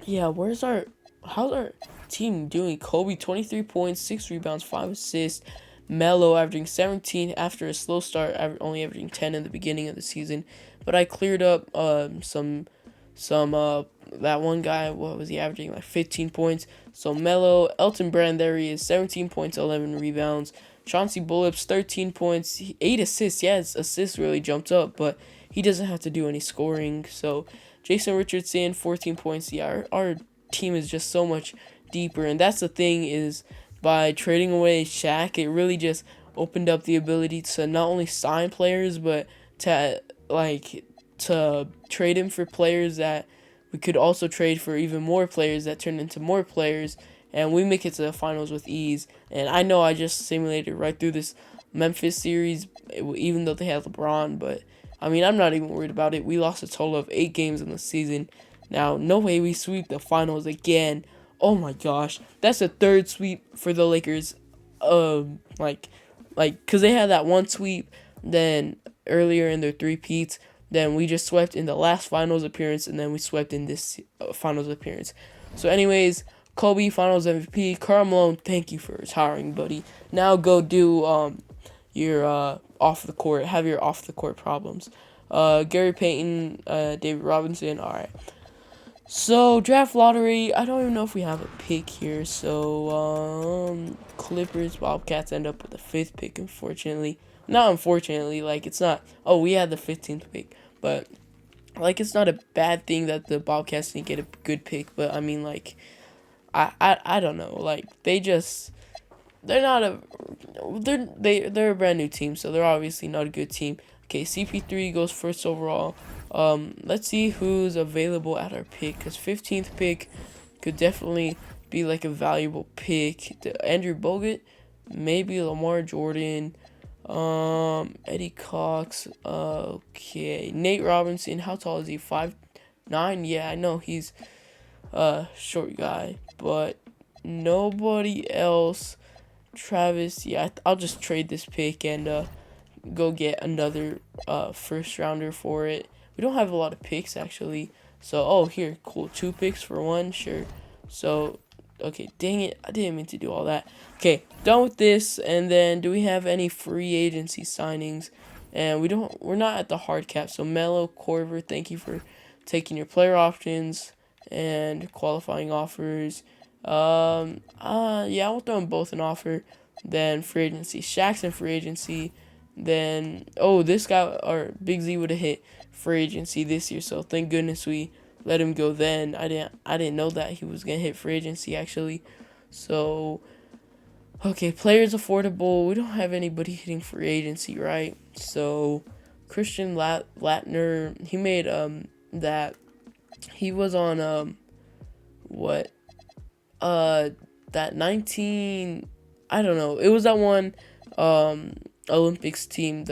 yeah, how's our team doing? Kobe, 23 points, 6 rebounds, 5 assists. Melo averaging 17 after a slow start, only averaging 10 in the beginning of the season. But I cleared up some that one guy, what was he averaging, like 15 points. So Melo, Elton Brand, there he is, 17 points, 11 rebounds. Chauncey Billups, 13 points, 8 assists. Yeah, his assists really jumped up, but he doesn't have to do any scoring. So Jason Richardson, 14 points. Yeah, our team is just so much deeper, and that's the thing is by trading away Shaq, it really just opened up the ability to not only sign players, but to to trade him for players that we could also trade for even more players that turn into more players, and we make it to the finals with ease. And I know I just simulated right through this Memphis series, even though they had LeBron, but I mean, I'm not even worried about it. We lost a total of 8 games in the season. Now, no way we sweep the finals again. Oh my gosh, that's the third sweep for the Lakers. Cause they had that one sweep, then earlier in their three-peats. Then we just swept in the last finals appearance, and then we swept in this finals appearance. So, anyways, Kobe Finals MVP. Karl Malone, thank you for retiring, buddy. Now go do your off the court. Have your off the court problems. Gary Payton, David Robinson. All right. So draft lottery. I don't even know if we have a pick here. So Clippers, Bobcats end up with the 5th pick. Unfortunately, not unfortunately. Like it's not. Oh, we had the 15th pick, but like it's not a bad thing that the Bobcats didn't get a good pick. But I mean, like, I don't know. Like they're not a they're a brand new team, so they're obviously not a good team. Okay, CP3 goes first overall. Let's see who's available at our pick, because 15th pick could definitely be like a valuable pick. Andrew Bogut, maybe Lamar Jordan, Eddie Cox. Okay, Nate Robinson. How tall is he? 5'9". Yeah, I know he's a short guy, but nobody else. Travis, yeah, I'll just trade this pick and go get another first rounder for it. We don't have a lot of picks actually. So, oh, here, cool. 2 picks for 1, sure. So, okay, dang it. I didn't mean to do all that. Okay, done with this. And then do we have any free agency signings? And we're not at the hard cap. So, Melo, Corver, thank you for taking your player options and qualifying offers. Yeah, I'll throw them both an offer. Then free agency. Shaq's in free agency. Then, oh, this guy, or Big Z would have hit free agency this year, so thank goodness we let him go then. I didn't know that he was gonna hit free agency actually. So, okay, players affordable. We don't have anybody hitting free agency, right? So, Christian Latner, he made that he was on what that 19, I don't know. It was that one Olympics team,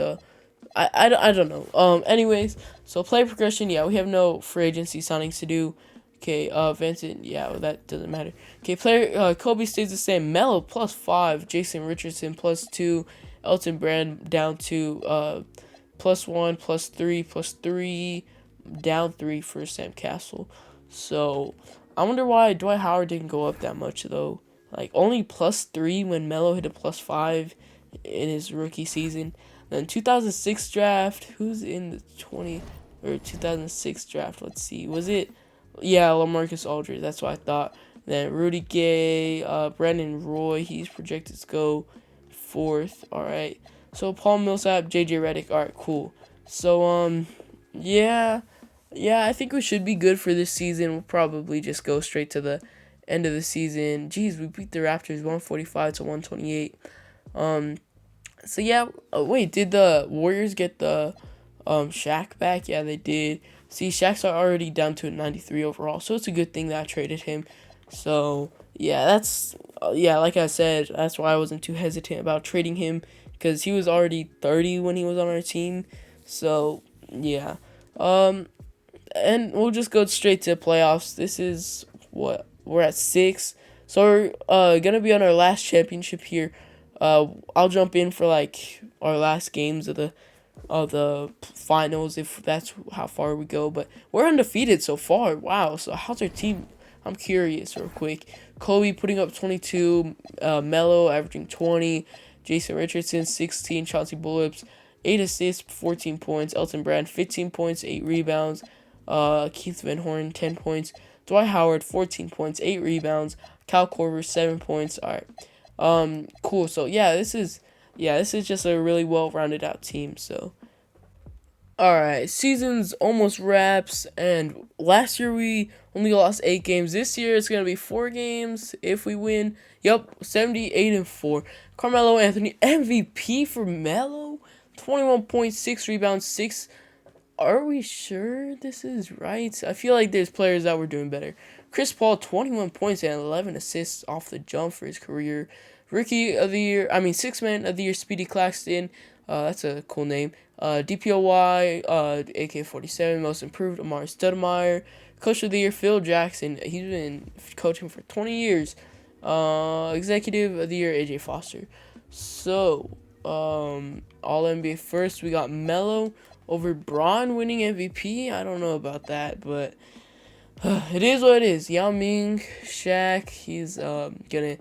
I don't know. Anyways, so play progression, yeah, we have no free agency signings to do. Okay, Vincent, yeah, well, that doesn't matter. Okay, player, Kobe stays the same. Melo +5, Jason Richardson +2, Elton Brand down to +1, +3, +3, down 3 for Sam Castle. So I wonder why Dwight Howard didn't go up that much though. Like only +3 when Melo hit a +5 in his rookie season. Then 2006 draft, who's in the 2006 draft? Let's see. Was it? Yeah, LaMarcus Aldridge. That's what I thought. Then Rudy Gay, Brandon Roy. He's projected to go 4th. All right. So Paul Millsap, JJ Redick. All right, cool. So yeah, I think we should be good for this season. We'll probably just go straight to the end of the season. Jeez, we beat the Raptors 145 to 128. So yeah, wait, did the Warriors get the Shaq back? Yeah, they did. See, Shaq's already down to a 93 overall, so it's a good thing that I traded him. So yeah, that's yeah, like I said, that's why I wasn't too hesitant about trading him, because he was already 30 when he was on our team. So yeah, and we'll just go straight to playoffs. This is what we're at 6, so we're gonna be on our last championship here. I'll jump in for like our last games of the finals if that's how far we go. But we're undefeated so far. Wow. So how's our team? I'm curious real quick. Kobe putting up 22, Melo averaging 20, Jason Richardson, 16. Chauncey Billups, 8 assists, 14 points. Elton Brand, 15 points, 8 rebounds. Keith Van Horn, 10 points. Dwight Howard, 14 points, 8 rebounds. Kyle Korver, 7 points. All right. Cool. So this is just a really well-rounded out team. So, all right, season's almost wraps, and last year we only lost 8 games. This year it's gonna be 4 games if we win. Yep, 78-4. Carmelo Anthony MVP for Melo, 21.6 rebounds, 6. Are we sure this is right? I feel like there's players that were doing better. Chris Paul, 21 points and 11 assists off the jump for his career. Rookie of the year, Sixth Man of the Year, Speedy Claxton. That's a cool name. DPOY, AK-47, Most Improved, Amari Stoudemire. Coach of the Year, Phil Jackson. He's been coaching for 20 years. Executive of the Year, AJ Foster. So, All NBA first, we got Melo over Braun winning MVP. I don't know about that, but it is what it is. Yao Ming, Shaq, he's gonna.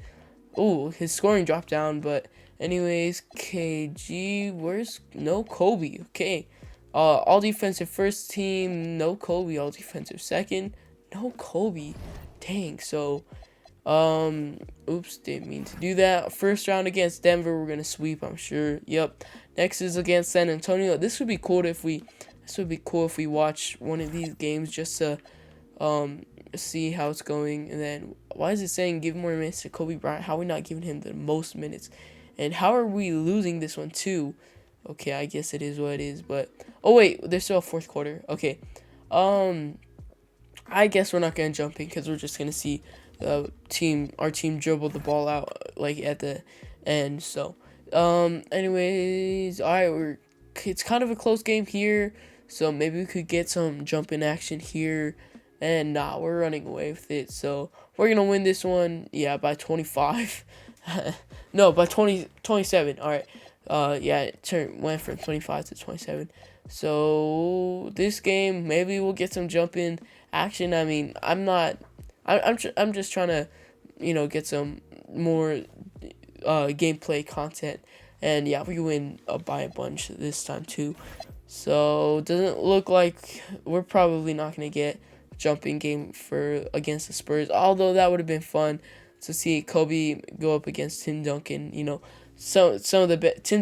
Oh, his scoring dropped down, but anyways, KG, no Kobe? Okay, all defensive first team, no Kobe. All defensive second, no Kobe. Dang. So, oops, didn't mean to do that. First round against Denver, we're gonna sweep, I'm sure. Yep. Next is against San Antonio. This would be cool if we watch one of these games just to see how it's going. And then why is it saying give more minutes to Kobe Bryant? How are we not giving him the most minutes? And how are we losing this one too? Okay, I guess it is what it is. But oh wait, there's still a fourth quarter. Okay, I guess we're not gonna jump in because we're just gonna see our team dribble the ball out like at the end. So anyways, all right, it's kind of a close game here, so maybe we could get some jump in action here. And we're running away with it. So we're gonna win this one, by 25. No, by 27. All right. It went from 25 to 27. So this game, maybe we'll get some jump in action. I mean, I'm just trying to, get some more gameplay content. And we win by a bunch this time too. So doesn't look like we're probably not gonna get jumping game against the Spurs, although that would have been fun to see Kobe go up against Tim Duncan. Tim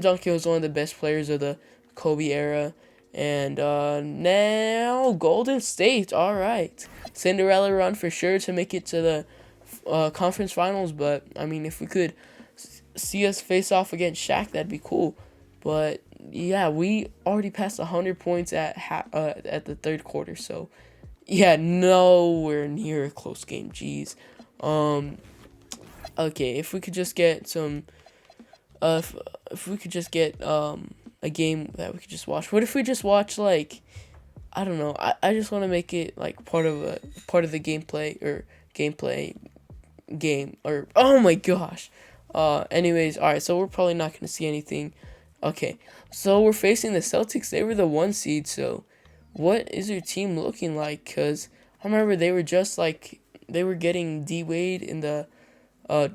Duncan was one of the best players of the Kobe era. And now Golden State, all right, Cinderella run for sure to make it to the conference finals. But I mean, if we could see us face off against Shaq, that'd be cool. But we already passed 100 points at the third quarter, so. Nowhere near a close game. Jeez. Okay, if we could just get some, if we could just get a game that we could just watch. What if we just watch like, I don't know. I just want to make it like part of the gameplay game or oh my gosh. Anyways, all right. So we're probably not gonna see anything. Okay, so we're facing the Celtics. They were the 1 seed, so. What is your team looking like? Because I remember they were getting D Wade in the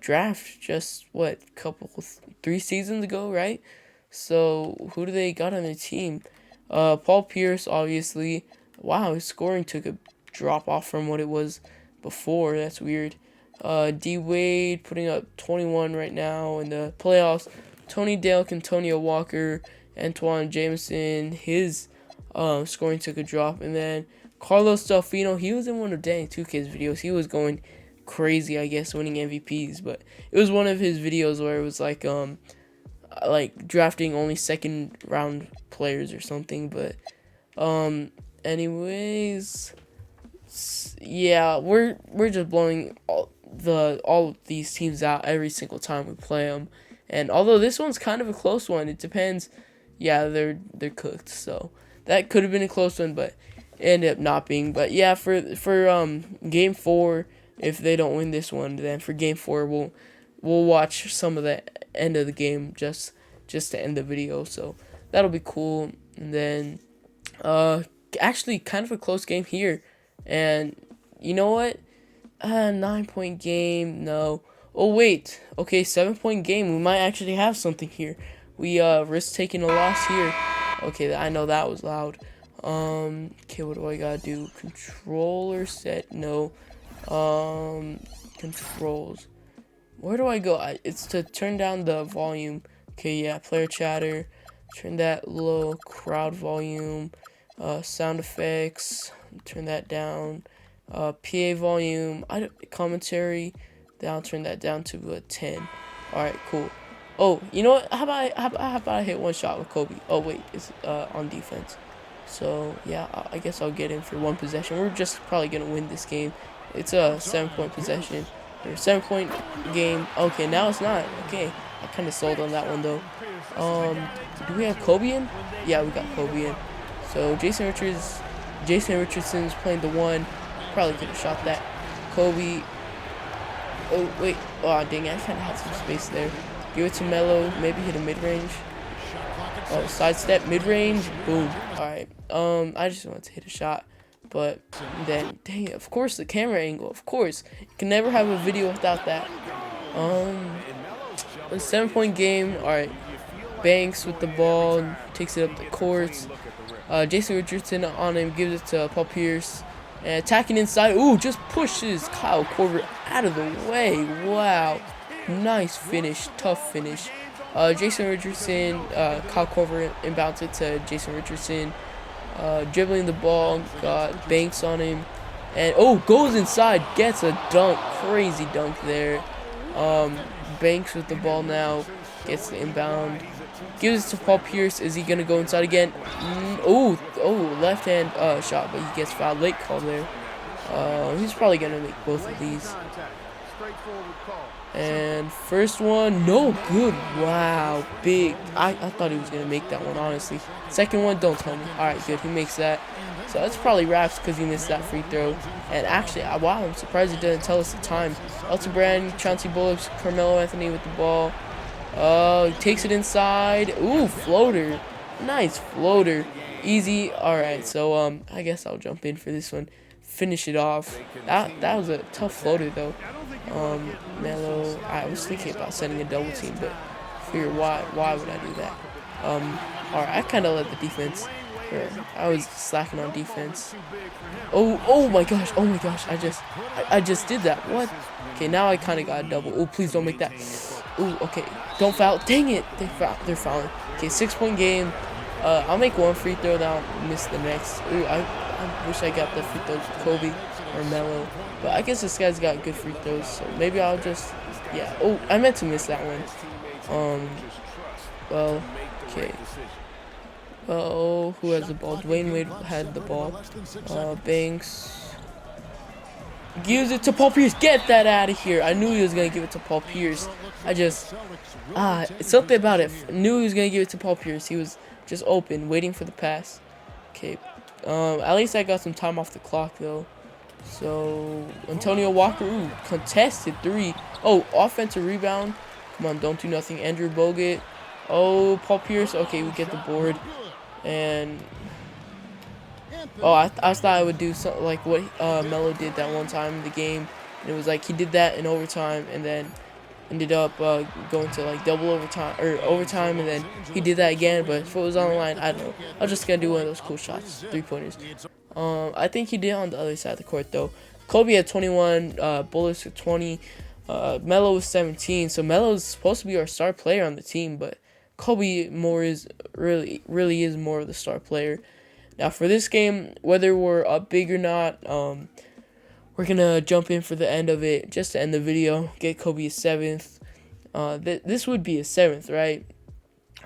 draft just 3 seasons ago, right? So who do they got on their team? Paul Pierce, obviously. Wow, his scoring took a drop off from what it was before. That's weird. D Wade putting up 21 right now in the playoffs. Tony Dale, Antonio Walker, Antoine Jameson, his scoring took a drop. And then Carlos Delfino, he was in one of Danny 2K's videos. He was going crazy, I guess, winning MVPs. But it was one of his videos where it was like drafting only second round players or something. But anyways, we're just blowing all of these teams out every single time we play them. And although this one's kind of a close one, it depends. They're cooked, so. That could have been a close one, but it ended up not being. But for game 4, if they don't win this one, then for game 4 we'll watch some of the end of the game just to end the video. So that'll be cool. And then actually kind of a close game here. And you know what? 9-point game. No. Oh wait, okay, 7-point game. We might actually have something here. We risk taking a loss here. Okay, I know that was loud. Okay, what do I gotta do? Controller set, no. Controls. Where do I go? It's to turn down the volume. Okay, yeah, player chatter. Turn that low. Crowd volume. Sound effects. Turn that down. PA volume. Commentary. Then I'll turn that down to a 10. All right, cool. Oh, you know what? How about I hit one shot with Kobe? Oh wait, it's on defense. So yeah, I guess I'll get in for one possession. We're just probably gonna win this game. It's a 7-point possession or 7-point game. Okay, now it's not. Okay, I kind of sold on that one though. Do we have Kobe in? Yeah, we got Kobe in. So Jason Richardson's playing the 1. Probably could have shot that. Kobe. Oh wait. Oh dang it! I kind of had some space there. Give it to Melo. Maybe hit a mid-range. Oh, sidestep, mid-range, boom. Alright, I just wanted to hit a shot, but then, dang it, of course, the camera angle, of course. You can never have a video without that. A 7-point game, alright. Banks with the ball, takes it up the court. Jason Richardson on him, gives it to Paul Pierce. And attacking inside, ooh, just pushes Kyle Korver out of the way. Wow, nice finish, tough finish. Jason Richardson, Kyle Korver inbounds it to Jason Richardson. Dribbling the ball, got Banks on him. And, oh, goes inside, gets a dunk. Crazy dunk there. Banks with the ball now, gets the inbound. Gives it to Paul Pierce. Is he going to go inside again? Oh, left hand shot, but he gets fouled. Late call there. He's probably going to make both of these. And first one, no good. Wow, big. I thought he was going to make that one, honestly. Second one, don't tell me. All right, good. He makes that. So that's probably wraps because he missed that free throw. And actually, wow, I'm surprised he didn't tell us the time. Elton Brand, Chauncey Billups, Carmelo Anthony with the ball. He takes it inside. Ooh, floater. Nice floater. Easy. All right, so I guess I'll jump in for this one. Finish it off. That was a tough floater though. Melo, I was thinking about setting a double team, but figure why would I do that? Alright, I kind of let the defense. I was slacking on defense. Oh my gosh, I just did that. What? Okay, now I kind of got a double. Oh, please don't make that. Oh, okay, don't foul. Dang it, they're fouling. Okay, 6-point game. I'll make one free throw, then I'll miss the next. Ooh, I wish I got the free throws with Kobe or Melo, but I guess this guy's got good free throws, so maybe I'll just, yeah. Oh, I meant to miss that one. Well, okay. Oh, who has the ball? Dwayne Wade had the ball. Banks gives it to Paul Pierce. Get that out of here. I knew he was going to give it to Paul Pierce. It's something about it. I knew he was going to give it to Paul Pierce. He was just open, waiting for the pass. Okay. At least I got some time off the clock, though. So, Antonio Walker, ooh, contested 3. Oh, offensive rebound. Come on, don't do nothing. Andrew Bogut. Oh, Paul Pierce. Okay, we get the board. And, oh, I thought I would do something like what Melo did that one time in the game. And it was like he did that in overtime and then ended up going to like double overtime or overtime, and then he did that again. But if it was on the line, I don't know. I was just gonna do one of those cool shots, 3-pointers. I think he did on the other side of the court though. Kobe had 21, Bullets with 20, Melo was 17. So Melo's supposed to be our star player on the team, but Kobe really is more of the star player. Now for this game, whether we're up big or not, we're gonna jump in for the end of it, just to end the video. Get Kobe a 7th. This would be a 7th, right?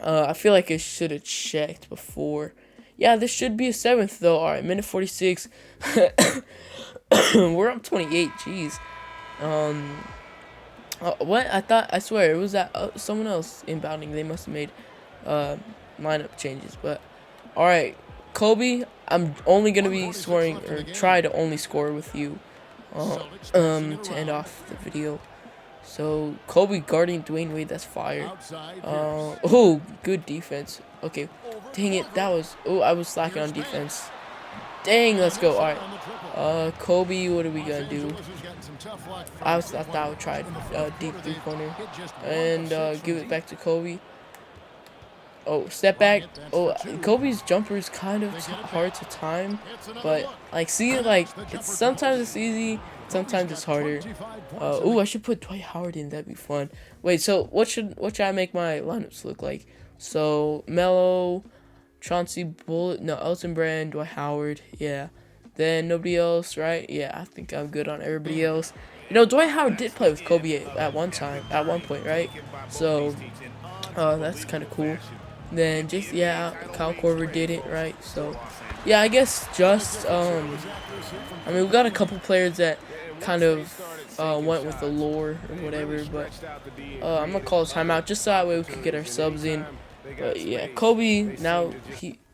I feel like I should have checked before. Yeah, this should be a 7th though. All right, minute 46. We're up 28. Jeez. What? I swear it was that someone else inbounding. They must have made lineup changes. But all right, Kobe. I'm only gonna be scoring or try to only score with you. To end off the video. So Kobe guarding Dwayne Wade, that's fire. Oh, good defense. Okay, dang it, that was, oh, I was slacking on defense. Dang, let's go. All right. Kobe, what are we gonna do? I thought I would try deep three-pointer and give it back to Kobe. Oh, step back. Oh, Kobe's jumper is kind of hard to time, but like, see, like, sometimes it's easy, sometimes it's harder. Ooh, I should put Dwight Howard in. That'd be fun. Wait, so what should I make my lineups look like? So Melo, Chauncey Bullet, no, Elton Brand, Dwight Howard, yeah. Then nobody else, right? Yeah, I think I'm good on everybody else. You know, Dwight Howard did play with Kobe at one point, right? So, that's kind of cool. Then just, yeah, Kyle Korver did it, right? So, yeah, I guess just, I mean, we got a couple players that kind of went with the lore or whatever, but I'm gonna call a timeout just so that way we could get our subs in. But yeah, Kobe, now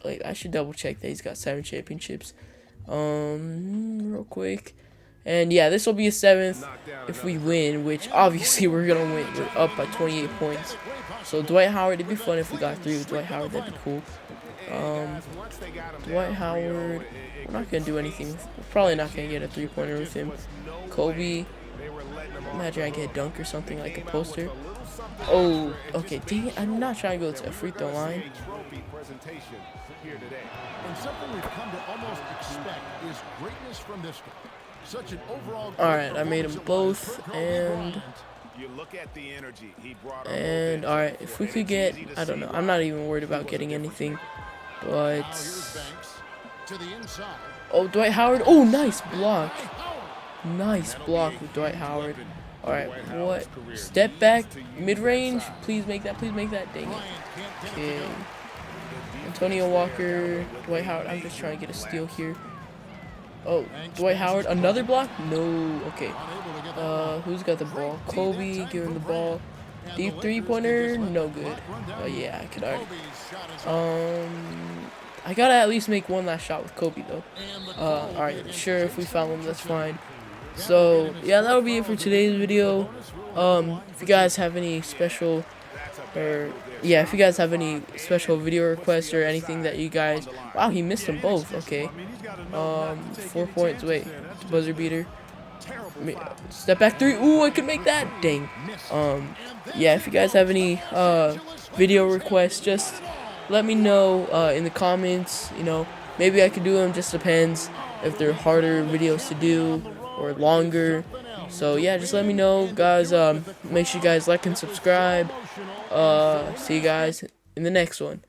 I should double check that he's got 7 championships. Real quick. And yeah, this will be a 7th if we win, which obviously we're gonna win. We're up by 28 points. So Dwight Howard, it'd be fun if we got 3 with Dwight Howard. That'd be cool. Dwight Howard, we're not gonna do anything. We're probably not gonna get a 3-pointer with him. Kobe, imagine I get a dunk or something like a poster. Oh, okay, dang it, I'm not trying to go to a free throw line. And something we've come to almost expect is greatness from this guy. Such an overall. All right, I made them both, and all right, if we could get, I don't know, I'm not even worried about getting anything, but oh, Dwight Howard, oh, nice block with Dwight Howard. All right, what? Step back, mid-range, please make that, dang it. Okay. Antonio Walker, Dwight Howard, I'm just trying to get a steal here. Oh, Dwight Howard, another block? No, okay. Who's got the ball? Kobe, give him the ball. Deep 3-pointer, no good. Oh yeah, I could already. I gotta at least make one last shot with Kobe though. Alright, sure, if we foul him, that's fine. So, yeah, that'll be it for today's video. If you guys have any special, if you guys have any special video requests or anything that you guys, wow, he missed them both, okay. 4 points, wait, buzzer beater. Step back 3, ooh, I could make that, dang. Yeah, if you guys have any, video requests, just let me know, in the comments, you know, maybe I could do them, just depends if they're harder videos to do or longer. So yeah, just let me know, guys. Make sure you guys like and subscribe. See you guys in the next one.